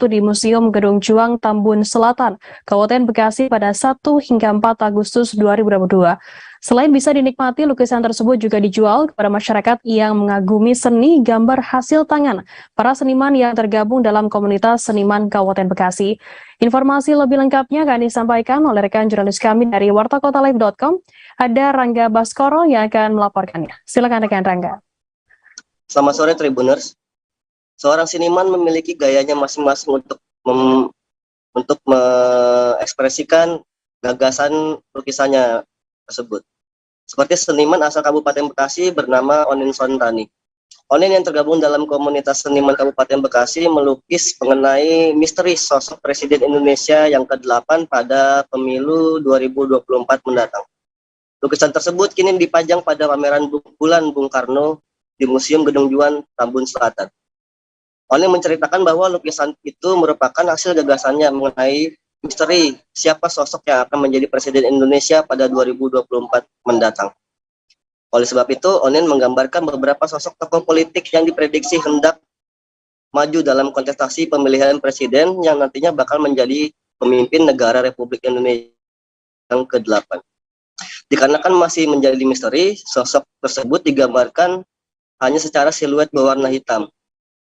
di Museum Gedung Juang Tambun Selatan, Kabupaten Bekasi pada 1 hingga 4 Agustus 2022. Selain bisa dinikmati, lukisan tersebut juga dijual kepada masyarakat yang mengagumi seni gambar hasil tangan para seniman yang tergabung dalam komunitas seniman Kabupaten Bekasi. Informasi lebih lengkapnya akan disampaikan oleh rekan jurnalis kami dari wartakotalive.com. Ada Rangga Baskoro yang akan melaporkannya. Silakan rekan Rangga. Selamat sore Tribuners. Seorang seniman memiliki gayanya masing-masing untuk mengekspresikan gagasan lukisannya tersebut. Seperti seniman asal Kabupaten Bekasi bernama Onin Sontani. Onin yang tergabung dalam komunitas seniman Kabupaten Bekasi melukis mengenai misteri sosok Presiden Indonesia yang ke-8 pada pemilu 2024 mendatang. Lukisan tersebut kini dipajang pada pameran Bulan Bung Karno di Museum Gedung Juang Tambun Selatan. Onin menceritakan bahwa lukisan itu merupakan hasil gagasannya mengenai misteri siapa sosok yang akan menjadi Presiden Indonesia pada 2024 mendatang. Oleh sebab itu, Onin menggambarkan beberapa sosok tokoh politik yang diprediksi hendak maju dalam kontestasi pemilihan presiden yang nantinya bakal menjadi pemimpin negara Republik Indonesia yang ke-8. Dikarenakan masih menjadi misteri, sosok tersebut digambarkan hanya secara siluet berwarna hitam.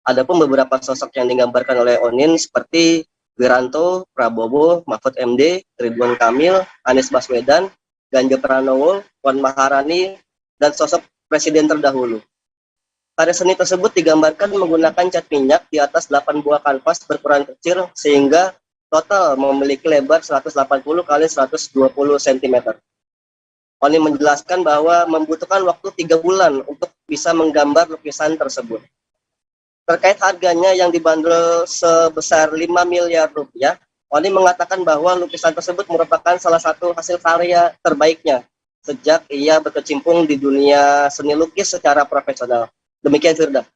Adapun beberapa sosok yang digambarkan oleh Onin seperti Wiranto, Prabowo, Mahfud MD, Ridwan Kamil, Anies Baswedan, Ganjar Pranowo, Puan Maharani, dan sosok presiden terdahulu. Karya seni tersebut digambarkan menggunakan cat minyak di atas 8 buah kanvas berukuran kecil sehingga total memiliki lebar 180 x 120 cm. Onin menjelaskan bahwa membutuhkan waktu 3 bulan untuk bisa menggambar lukisan tersebut. Terkait harganya yang dibanderol sebesar 5 miliar rupiah, Onin mengatakan bahwa lukisan tersebut merupakan salah satu hasil karya terbaiknya sejak ia berkecimpung di dunia seni lukis secara profesional. Demikian Firda.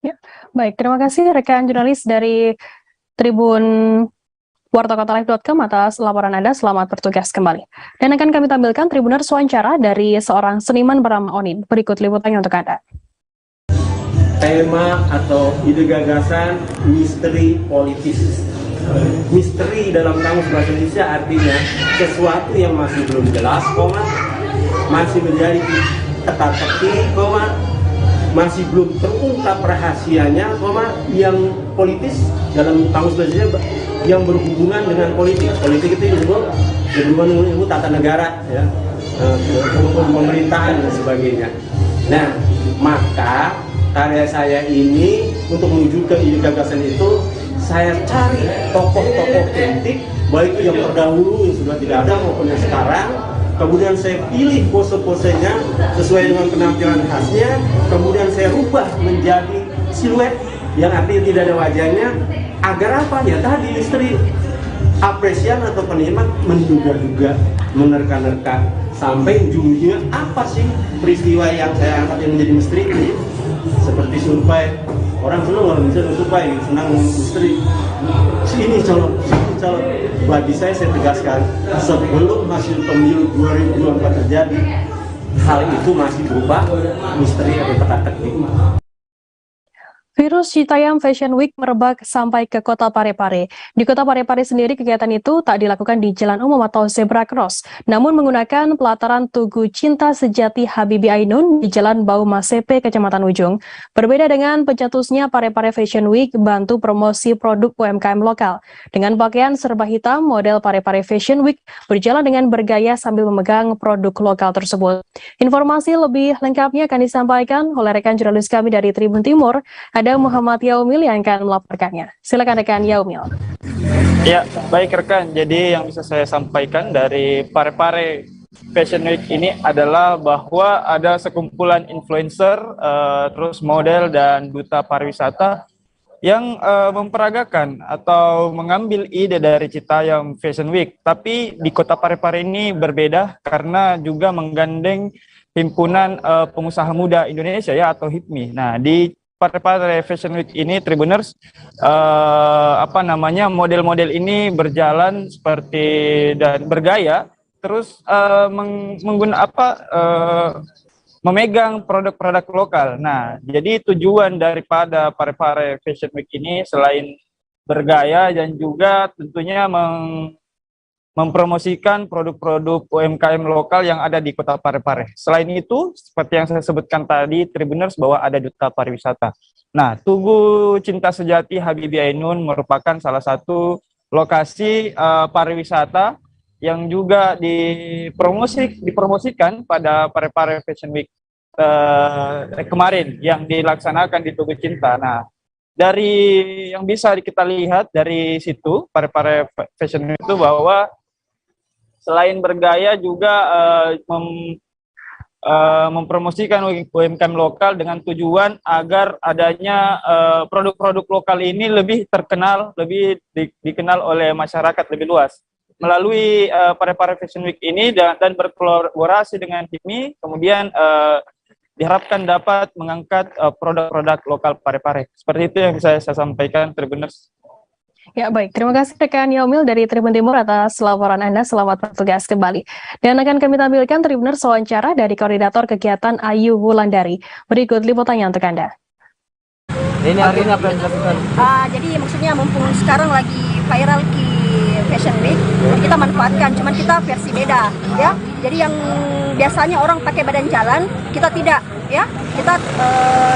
Ya, baik, terima kasih rekan jurnalis dari Tribun wartakotalive.com atas laporan Anda. Selamat bertugas kembali. Dan akan kami tampilkan Tribuners wawancara dari seorang seniman bernama Onin. Berikut liputannya untuk Anda. Tema atau ide gagasan misteri politis. Misteri dalam kamus bahasa Indonesia artinya sesuatu yang masih belum jelas, masih menjadi teka-teki, masih belum terungkap rahasianya, yang politis dalam kamus bahasa Indonesia yang berhubungan dengan politik. Politik itu berhubungan dengan tata negara, ya, pemerintahan dan sebagainya. Nah, maka karya saya ini untuk menuju ke ide gagasan itu, saya cari tokoh-tokoh politik, baik yang terdahulu yang sudah tidak ada maupun yang sekarang. Kemudian saya pilih pose-posenya sesuai dengan penampilan khasnya. Kemudian saya rubah menjadi siluet yang artinya tidak ada wajahnya. Agar apa? Ya tadi misteri. Apresian atau penikmat menduga-duga, menerka-nerka sampai ujung-ujungnya apa sih peristiwa yang saya angkat yang menjadi misteri. Seperti survei, orang senang kalau bisa survei, senang misteri. Ini calon. Bagi saya tegaskan, sebelum hasil pemilu 2024 terjadi, hal itu masih berupa misteri atau teka-teki. Virus Citayam Fashion Week merebak sampai ke kota Parepare. Di kota Parepare sendiri kegiatan itu tak dilakukan di jalan umum atau zebra cross, namun menggunakan pelataran Tugu Cinta Sejati Habibie Ainun di Jalan Bau Masepe, Kecamatan Ujung. Berbeda dengan pencetusnya, Parepare Fashion Week bantu promosi produk UMKM lokal. Dengan pakaian serba hitam, model Parepare Fashion Week berjalan dengan bergaya sambil memegang produk lokal tersebut. Informasi lebih lengkapnya akan disampaikan oleh rekan jurnalis kami dari Tribun Timur, ada Muhammad Yaumil yang akan melaporkannya. Silakan rekan Yaumil. Ya, baik rekan. Jadi yang bisa saya sampaikan dari Parepare Fashion Week ini adalah bahwa ada sekumpulan influencer, terus model dan duta pariwisata yang memperagakan atau mengambil ide dari Citayam Fashion Week. Tapi di kota Parepare ini berbeda karena juga menggandeng Himpunan Pengusaha Muda Indonesia ya atau HIPMI. Nah, di Parepare Fashion Week ini Tribuners model-model ini berjalan seperti dan bergaya terus memegang produk-produk lokal. Nah, jadi tujuan daripada Parepare Fashion Week ini selain bergaya dan juga tentunya mempromosikan produk-produk UMKM lokal yang ada di kota Parepare. Selain itu, seperti yang saya sebutkan tadi, Tribuners, bahwa ada duta pariwisata. Nah, Tugu Cinta Sejati Habibie Ainun merupakan salah satu lokasi pariwisata yang juga dipromosikan pada Parepare Fashion Week kemarin yang dilaksanakan di Tugu Cinta. Nah, dari yang bisa kita lihat dari situ, Parepare Fashion Week itu bahwa selain bergaya juga mempromosikan UMKM lokal dengan tujuan agar adanya produk-produk lokal ini lebih terkenal, lebih dikenal oleh masyarakat lebih luas. Melalui Parepare Fashion Week ini dan berkolaborasi dengan HIPMI, kemudian diharapkan dapat mengangkat produk-produk lokal Parepare. Seperti itu yang bisa saya sampaikan, Tribuners. Ya, baik. Terima kasih rekan Yaumil dari Tribun Timur atas laporan Anda. Selamat bertugas kembali. Dan akan kami tampilkan Tribuners wawancara dari koordinator kegiatan Ayu Wulandari. Berikut liputannya untuk Anda. Ini hari ini apa yang dilakukan? Jadi maksudnya mumpung sekarang lagi viral di Fashion Week, jadi kita manfaatkan, cuman kita versi beda, ya. Jadi yang biasanya orang pakai badan jalan, kita tidak, ya. Kita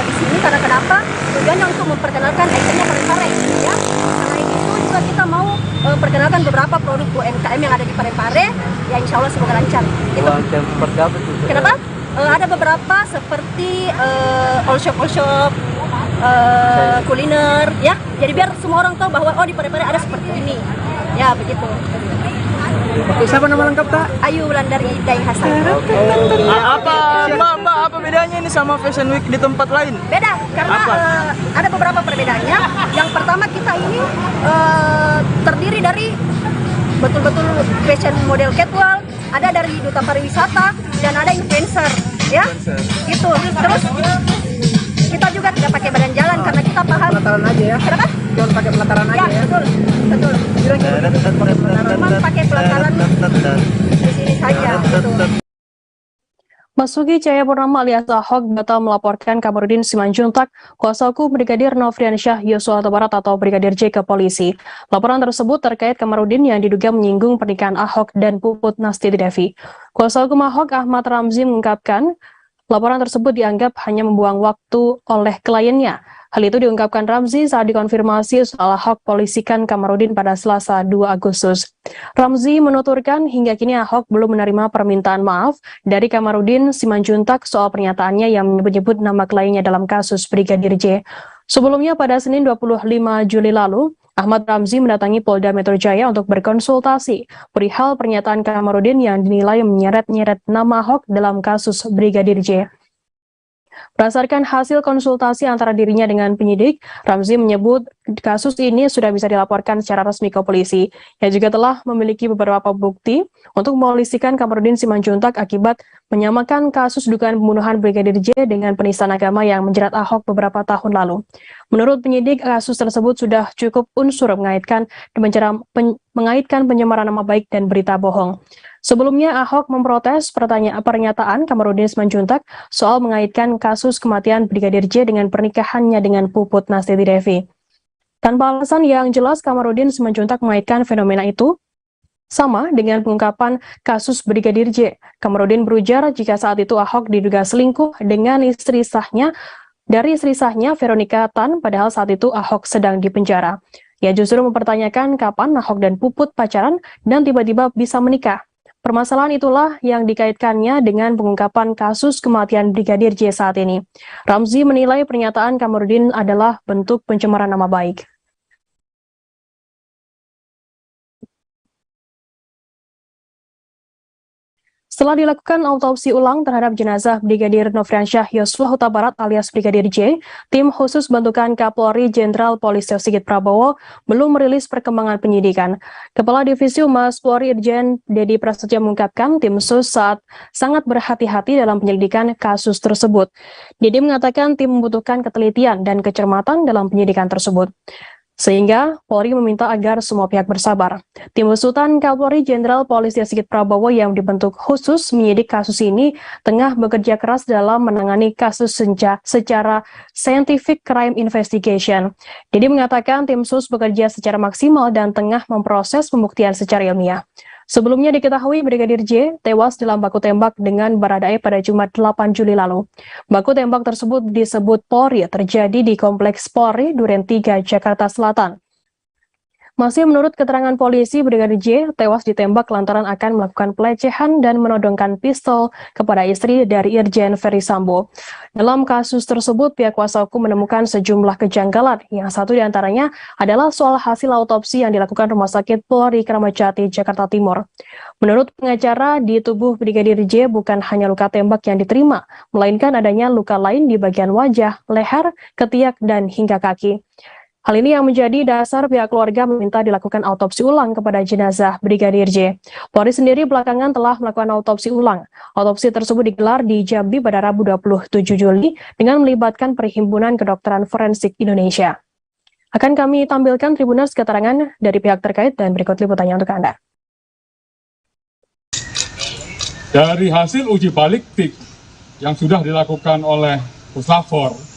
di sini karena kenapa? Tujuannya untuk memperkenalkan ikonnya Parepare, ya. Selain itu juga kita mau perkenalkan beberapa produk UMKM yang ada di Parepare, ya insya Allah semoga lancar. Itu. Seperti apa itu? Kenapa? Ada beberapa seperti all shop kuliner, ya. Jadi biar semua orang tahu bahwa oh di Parepare ada seperti ini, ya begitu. Oke, siapa nama lengkap Kak? Ayu Wulandari Dai Hasan. Apa bedanya ini sama Fashion Week di tempat lain? Beda, karena ada beberapa perbedaannya. Yang pertama kita ini terdiri dari betul-betul fashion model catwalk, ada dari duta pariwisata dan ada influencer, ya. Gitu. Terus kita juga tidak pakai badan jalan karena kita paham pelataran aja ya. Kenapa? Cuma pakai pelataran aja ya. Betul. Cuma pakai pelataran di sini saja. Gitu. Basuki Cahayapurnama alias Ahok batal melaporkan Kamarudin Simanjuntak, kuasa hukum Brigadir Nofriansyah Yosua Huta Barat atau Brigadir J ke polisi. Laporan tersebut terkait Kamarudin yang diduga menyinggung pernikahan Ahok dan Puput Nastiti Devi. Kuasa hukum Ahok Ahmad Ramzi mengungkapkan laporan tersebut dianggap hanya membuang waktu oleh kliennya. Hal itu diungkapkan Ramzi saat dikonfirmasi soal Ahok polisikan Kamarudin pada Selasa 2 Agustus. Ramzi menuturkan hingga kini Ahok belum menerima permintaan maaf dari Kamarudin Simanjuntak soal pernyataannya yang menyebut nama kliennya dalam kasus Brigadir J. Sebelumnya pada Senin 25 Juli lalu, Ahmad Ramzi mendatangi Polda Metro Jaya untuk berkonsultasi perihal pernyataan Kamarudin yang dinilai menyeret-nyeret nama Ahok dalam kasus Brigadir J. Berdasarkan hasil konsultasi antara dirinya dengan penyidik, Ramzi menyebut kasus ini sudah bisa dilaporkan secara resmi ke polisi. Ia juga telah memiliki beberapa bukti untuk memolisikan Kamarudin Simanjuntak akibat menyamakan kasus dugaan pembunuhan Brigadir J dengan penistaan agama yang menjerat Ahok beberapa tahun lalu. Menurut penyidik, kasus tersebut sudah cukup unsur mengaitkan penyemaran nama baik dan berita bohong. Sebelumnya, Ahok memprotes pernyataan Kamarudin Simanjuntak soal mengaitkan kasus kematian Brigadir J dengan pernikahannya dengan Puput Nastiti Devi. Tanpa alasan yang jelas, Kamarudin Simanjuntak mengaitkan fenomena itu sama dengan pengungkapan kasus Brigadir J. Kamarudin berujar jika saat itu Ahok diduga selingkuh dengan istri sahnya Veronica Tan, padahal saat itu Ahok sedang dipenjara. Ia justru mempertanyakan kapan Ahok dan Puput pacaran dan tiba-tiba bisa menikah. Permasalahan itulah yang dikaitkannya dengan pengungkapan kasus kematian Brigadir J saat ini. Ramzi menilai pernyataan Kamarudin adalah bentuk pencemaran nama baik. Setelah dilakukan autopsi ulang terhadap jenazah Brigadir Nofriansyah Yosua Huta Barat alias Brigadir J, tim khusus bentukan Kapolri Jenderal Polisi Sigit Prabowo belum merilis perkembangan penyidikan. Kepala Divisi Humas Polri Irjen Dedi Prasetyo mengungkapkan tim sus sangat berhati-hati dalam penyelidikan kasus tersebut. Dedi mengatakan tim membutuhkan ketelitian dan kecermatan dalam penyidikan tersebut. Sehingga Polri meminta agar semua pihak bersabar. Tim usutan Kapolri Jenderal Polisi Sigit Prabowo yang dibentuk khusus menyidik kasus ini tengah bekerja keras dalam menangani kasus secara scientific crime investigation. Jadi mengatakan tim sus bekerja secara maksimal dan tengah memproses pembuktian secara ilmiah. Sebelumnya diketahui Brigadir J tewas dalam baku tembak dengan Baradae pada Jumat 8 Juli lalu. Baku tembak tersebut disebut Polri terjadi di Kompleks Polri Duren 3, Jakarta Selatan. Masih menurut keterangan polisi, Brigadir J tewas ditembak lantaran akan melakukan pelecehan dan menodongkan pistol kepada istri dari Irjen Ferry Sambo. Dalam kasus tersebut, pihak kuasa hukum menemukan sejumlah kejanggalan. Yang satu diantaranya adalah soal hasil autopsi yang dilakukan Rumah Sakit Polri Kramat Jati, Jakarta Timur. Menurut pengacara, di tubuh Brigadir J bukan hanya luka tembak yang diterima, melainkan adanya luka lain di bagian wajah, leher, ketiak, dan hingga kaki. Hal ini yang menjadi dasar pihak keluarga meminta dilakukan autopsi ulang kepada jenazah Brigadir J. Polri sendiri belakangan telah melakukan autopsi ulang. Autopsi tersebut digelar di Jambi pada Rabu 27 Juli dengan melibatkan Perhimpunan Kedokteran Forensik Indonesia. Akan kami tampilkan Tribuners keterangan dari pihak terkait dan berikut liputannya untuk Anda. Dari hasil uji balistik yang sudah dilakukan oleh Puslapfor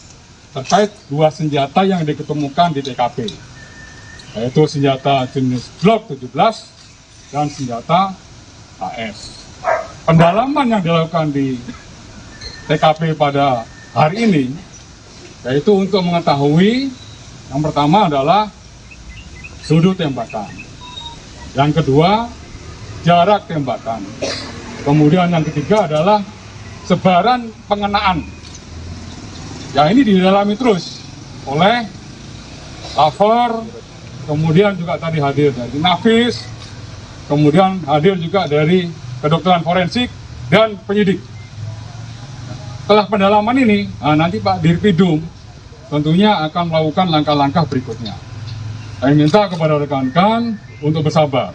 terkait dua senjata yang diketemukan di TKP, yaitu senjata jenis Glock 17 dan senjata AS. Pendalaman yang dilakukan di TKP pada hari ini, yaitu untuk mengetahui yang pertama adalah sudut tembakan, yang kedua jarak tembakan, kemudian yang ketiga adalah sebaran pengenaan. Ya, ini didalami terus oleh Lafor, kemudian juga tadi hadir dari Nafis, kemudian hadir juga dari kedokteran forensik dan penyidik. Setelah pendalaman ini, nanti Pak Dirpidum tentunya akan melakukan langkah-langkah berikutnya. Saya minta kepada rekan-rekan untuk bersabar.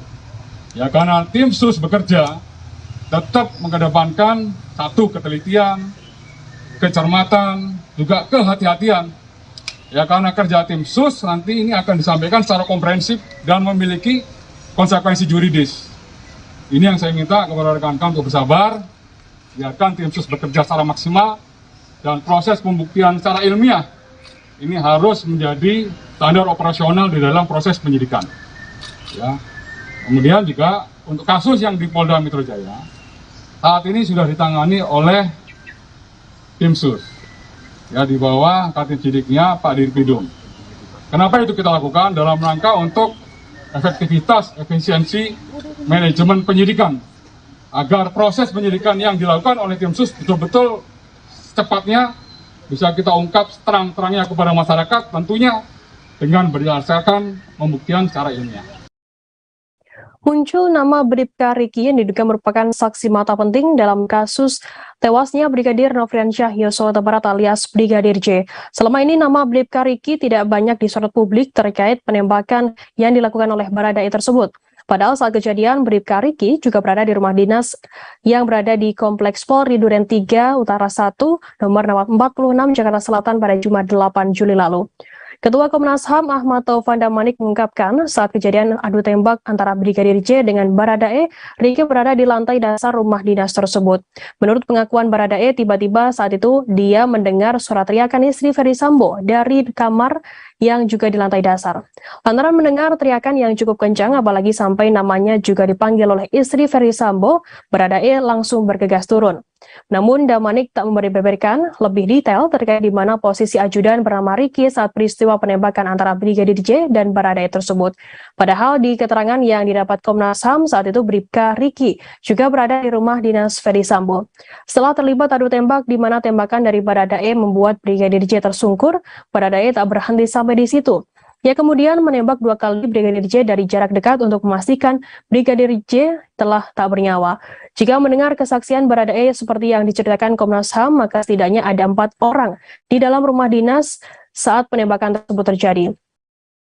Ya, karena tim sus bekerja tetap mengedepankan satu ketelitian, kecermatan, juga kehati-hatian. Ya, karena kerja tim sus nanti ini akan disampaikan secara komprehensif dan memiliki konsekuensi juridis. Ini yang saya minta kepada rekan-rekan untuk bersabar, biarkan tim sus bekerja secara maksimal, dan proses pembuktian secara ilmiah ini harus menjadi standar operasional di dalam proses penyidikan. Ya. Kemudian juga untuk kasus yang di Polda Metro Jaya, saat ini sudah ditangani oleh tim sus, ya, di bawah Katidjidiknya Pak Dirpidum. Kenapa itu kita lakukan? Dalam rangka untuk efektivitas, efisiensi manajemen penyidikan, agar proses penyidikan yang dilakukan oleh tim sus betul-betul secepatnya bisa kita ungkap terang-terangnya kepada masyarakat, tentunya dengan berdasarkan pembuktian secara ilmiah. Muncul nama Bribka Riki yang diduga merupakan saksi mata penting dalam kasus tewasnya Brigadir Nofriansyah Yosua Huta Barat alias Brigadir J. Selama ini nama Bribka Riki tidak banyak disorot publik terkait penembakan yang dilakukan oleh Baradae tersebut. Padahal saat kejadian, Bribka Riki juga berada di rumah dinas yang berada di Kompleks Polri Duren 3 Utara 1, nomor 46 Jakarta Selatan pada Jumat 8 Juli lalu. Ketua Komnas HAM Ahmad Taufan Damanik mengungkapkan saat kejadian adu tembak antara Brigadir J dengan Baradae, Ricky berada di lantai dasar rumah dinas tersebut. Menurut pengakuan Baradae, tiba-tiba saat itu dia mendengar suara teriakan istri Ferry Sambo dari kamar yang juga di lantai dasar. Lantaran mendengar teriakan yang cukup kencang, apalagi sampai namanya juga dipanggil oleh istri Ferry Sambo, Baradae langsung bergegas turun. Namun Damanik tak membeberkan lebih detail terkait di mana posisi ajudan bernama Ricky saat peristiwa penembakan antara Brigadir J dan Baradae tersebut. Padahal di keterangan yang didapat Komnas HAM saat itu Bribka Ricky juga berada di rumah dinas Ferry Sambo. Setelah terlibat adu tembak di mana tembakan dari Baradae membuat Brigadir J tersungkur, Baradae tak berhenti sampai di situ. Ia kemudian menembak 2 kali Brigadir J dari jarak dekat untuk memastikan Brigadir J telah tak bernyawa. Jika mendengar kesaksian Baradae seperti yang diceritakan Komnas HAM, maka setidaknya ada 4 orang di dalam rumah dinas saat penembakan tersebut terjadi.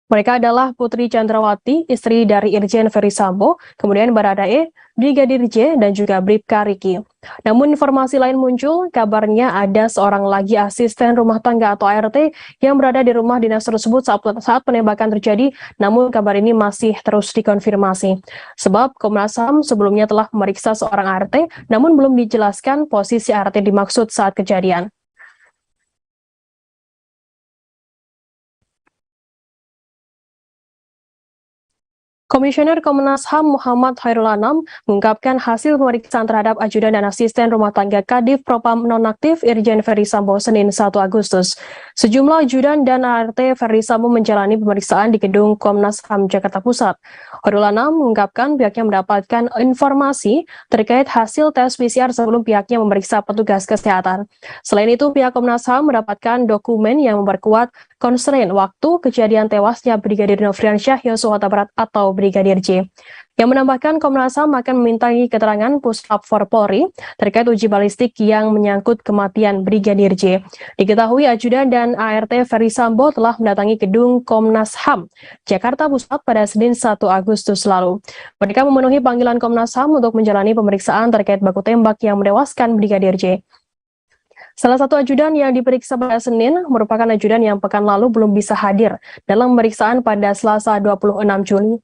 Mereka adalah Putri Chandrawati, istri dari Irjen Ferry Sambo, kemudian Baradae, Brigadir J, dan juga Bribka Ricky. Namun informasi lain muncul, kabarnya ada seorang lagi asisten rumah tangga atau ART yang berada di rumah dinas tersebut saat penembakan terjadi, namun kabar ini masih terus dikonfirmasi. Sebab Komnas HAM sebelumnya telah memeriksa seorang ART, namun belum dijelaskan posisi ART dimaksud saat kejadian. Komisioner Komnas HAM Muhammad Hairul Anam mengungkapkan hasil pemeriksaan terhadap ajudan dan asisten rumah tangga Kadif Propam nonaktif Irjen Ferry Sambo Senin 1 Agustus. Sejumlah ajudan dan ART Ferry Sambo menjalani pemeriksaan di gedung Komnas HAM Jakarta Pusat. Hairul Anam mengungkapkan pihaknya mendapatkan informasi terkait hasil tes PCR sebelum pihaknya memeriksa petugas kesehatan. Selain itu, pihak Komnas HAM mendapatkan dokumen yang memperkuat konstrain waktu kejadian tewasnya Brigadir Nofriansyah Yosua Huta Barat atau Brigadir J. Yang menambahkan Komnas HAM akan memintai keterangan Puslap 4 Polri terkait uji balistik yang menyangkut kematian Brigadir J. Diketahui ajudan dan ART Ferry Sambo telah mendatangi gedung Komnas HAM Jakarta Pusat pada Senin 1 Agustus lalu. Mereka memenuhi panggilan Komnas HAM untuk menjalani pemeriksaan terkait baku tembak yang menewaskan Brigadir J. Salah satu ajudan yang diperiksa pada Senin merupakan ajudan yang pekan lalu belum bisa hadir dalam pemeriksaan pada Selasa 26 Juli.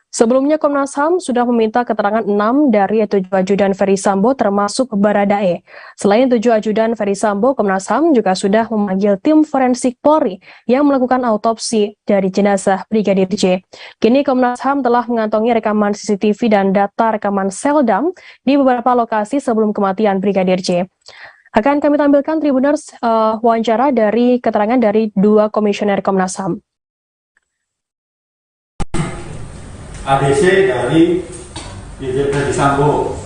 Sebelumnya Komnas HAM sudah meminta keterangan 6 dari 7 ajudan Ferry Sambo termasuk Baradae. Selain 7 ajudan Ferry Sambo, Komnas HAM juga sudah memanggil tim forensik Polri yang melakukan autopsi dari jenazah Brigadir J. Kini Komnas HAM telah mengantongi rekaman CCTV dan data rekaman Seldam di beberapa lokasi sebelum kematian Brigadir J. Akan kami tampilkan Tribuners wawancara dari keterangan dari 2 komisioner Komnas HAM. ADC dari Irjen Ferry Sambo.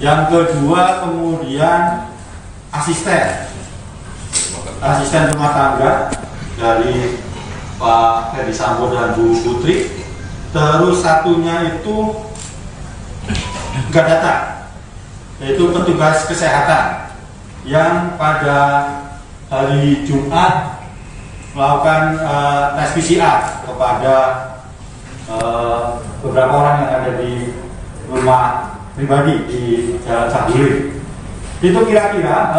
Yang kedua kemudian asisten rumah tangga dari Pak Ferry Sambo dan Bu Putri. Terus satunya itu nggak datang, yaitu petugas kesehatan yang pada hari Jumat melakukan tes PCR kepada beberapa orang yang ada di rumah pribadi di Jalan Saguling. Itu kira-kira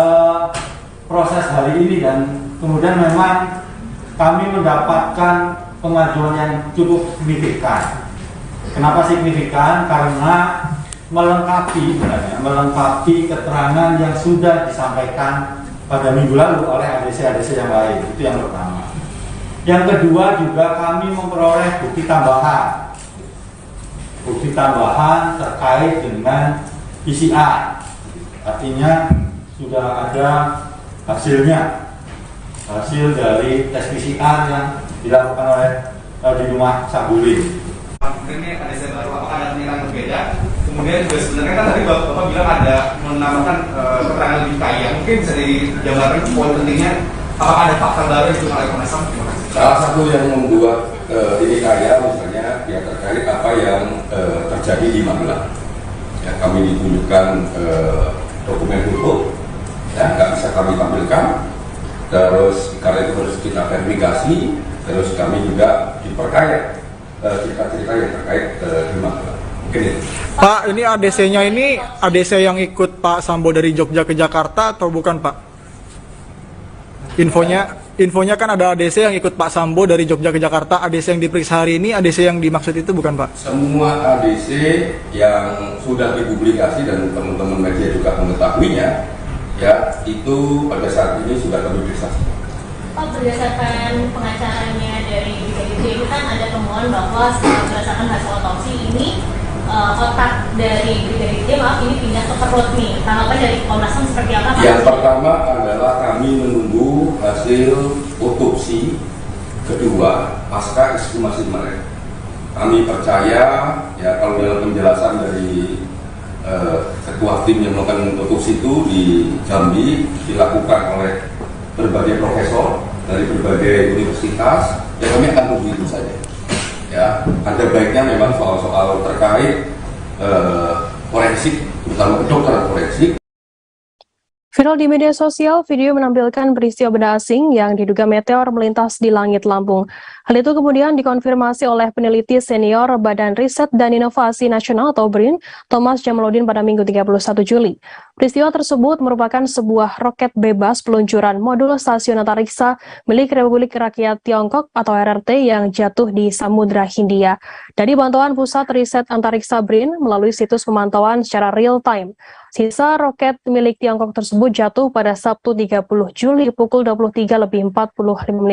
proses hari ini, dan kemudian memang kami mendapatkan pengajuan yang cukup signifikan. Kenapa signifikan? Karena melengkapi keterangan yang sudah disampaikan pada minggu lalu oleh ADC yang lain. Itu yang pertama. Yang kedua juga kami memperoleh bukti tambahan terkait dengan PCR. Artinya sudah ada hasil dari tes PCR yang dilakukan oleh di rumah Saguling. Ini ada yang berbeda. Kemudian juga sebenarnya kan tadi Bapak bilang ada menambahkan keterangan lebih kaya. Mungkin bisa dijabarkan poin pentingnya, apakah ada fakta baru yang oleh Komnas HAM? Salah satu yang membuat ini kaya misalnya ya terkait apa yang terjadi di Magelang. Ya, kami ditunjukkan dokumen foto, ya nggak bisa kami tampilkan. Terus karena itu harus kita verifikasi. Terus kami juga diperkaya cerita-cerita yang terkait di Magelang. Mungkin itu. Pak, ini ADC-nya ini ADC yang ikut Pak Sambo dari Jogja ke Jakarta atau bukan, Pak? infonya kan ada ADC yang ikut Pak Sambo dari Jogja ke Jakarta. ADC yang diperiksa hari ini, ADC yang dimaksud itu bukan Pak? Semua ADC yang sudah dipublikasi dan teman-teman media juga mengetahuinya, ya itu pada saat ini sudah kami periksa. Pak, berdasarkan pengacaranya dari Brigadir J itu kan ada temuan bahwa berdasarkan hasil otopsi ini otak dari Brigadir J ini pindah ke perut nih. Tanggapan dari Komnas HAM seperti apa Pak? Yang pertama adalah kami menunggu hasil otopsi kedua pasca ekshumasi kemarin. Kami percaya ya kalau dalam penjelasan dari ketua tim yang melakukan otopsi itu di Jambi dilakukan oleh berbagai profesor dari berbagai universitas, ya kami akan tunggu itu saja. Ya, ada baiknya memang soal-soal terkait forensik, terutama kedokteran forensik. Viral di media sosial, video menampilkan peristiwa benda asing yang diduga meteor melintas di langit Lampung. Hal itu kemudian dikonfirmasi oleh peneliti senior Badan Riset dan Inovasi Nasional atau BRIN, Thomas Jamaludin pada Minggu 31 Juli. Peristiwa tersebut merupakan sebuah roket bebas peluncuran modul stasiun antariksa milik Republik Rakyat Tiongkok atau RRT yang jatuh di Samudra Hindia. Dari bantuan Pusat Riset Antariksa BRIN melalui situs pemantauan secara real time. Sisa roket milik Tiongkok tersebut jatuh pada Sabtu 30 Juli pukul 23.45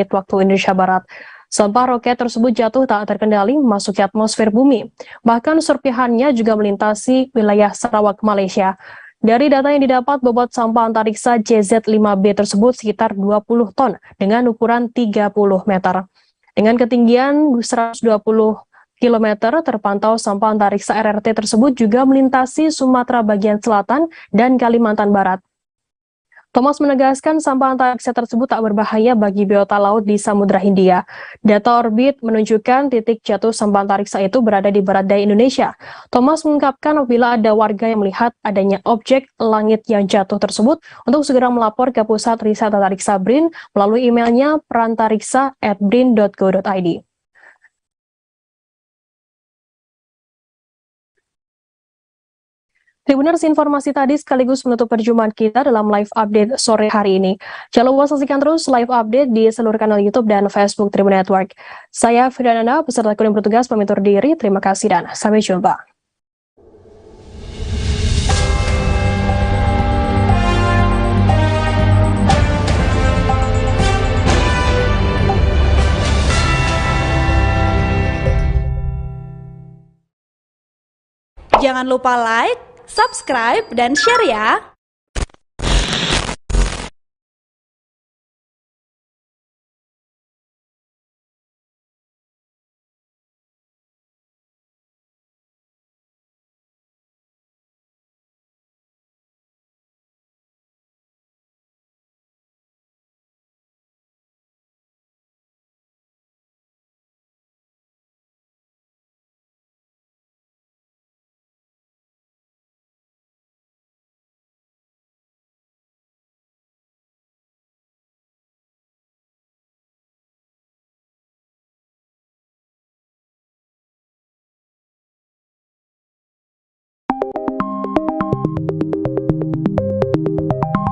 waktu Indonesia Barat. Sampah roket tersebut jatuh tak terkendali memasuki atmosfer bumi. Bahkan serpihannya juga melintasi wilayah Sarawak, Malaysia. Dari data yang didapat, bobot sampah antariksa JZ-5B tersebut sekitar 20 ton dengan ukuran 30 meter. Dengan ketinggian 120 km terpantau sampah antariksa RRT tersebut juga melintasi Sumatera bagian selatan dan Kalimantan Barat. Thomas menegaskan sampah antariksa tersebut tak berbahaya bagi biota laut di Samudra Hindia. Data orbit menunjukkan titik jatuh sampah antariksa itu berada di barat daya Indonesia. Thomas mengungkapkan apabila ada warga yang melihat adanya objek langit yang jatuh tersebut untuk segera melapor ke Pusat Riset Antariksa BRIN melalui emailnya perantariksa@brin.go.id. Tribuners, informasi tadi sekaligus menutup perjumpaan kita dalam live update sore hari ini. Jangan lupa saksikan terus live update di seluruh kanal YouTube dan Facebook Tribun Network. Saya Firdananda, beserta kru yang bertugas pamit undur diri. Terima kasih dan sampai jumpa. Jangan lupa like, subscribe, dan share ya!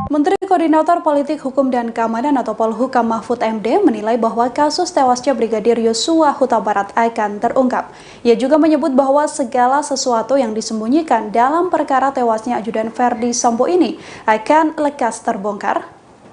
Menteri Koordinator Politik Hukum dan Keamanan atau Polhukam Mahfud MD menilai bahwa kasus tewasnya Brigadir Yosua Huta Barat akan terungkap. Ia juga menyebut bahwa segala sesuatu yang disembunyikan dalam perkara tewasnya Ajudan Verdi Sambo ini akan lekas terbongkar.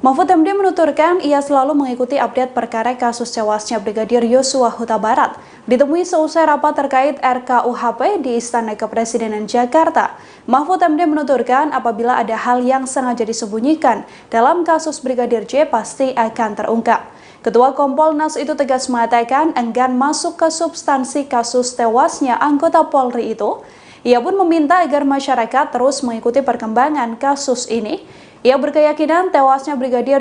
Mahfud MD menuturkan ia selalu mengikuti update perkara kasus tewasnya Brigadir Yosua Huta Barat. Ditemui seusai rapat terkait RKUHP di Istana Kepresidenan Jakarta, Mahfud MD menuturkan apabila ada hal yang sengaja disembunyikan dalam kasus Brigadir J pasti akan terungkap. Ketua Kompolnas itu tegas mengatakan enggan masuk ke substansi kasus tewasnya anggota Polri itu. Ia pun meminta agar masyarakat terus mengikuti perkembangan kasus ini. Ia berkeyakinan tewasnya Brigadir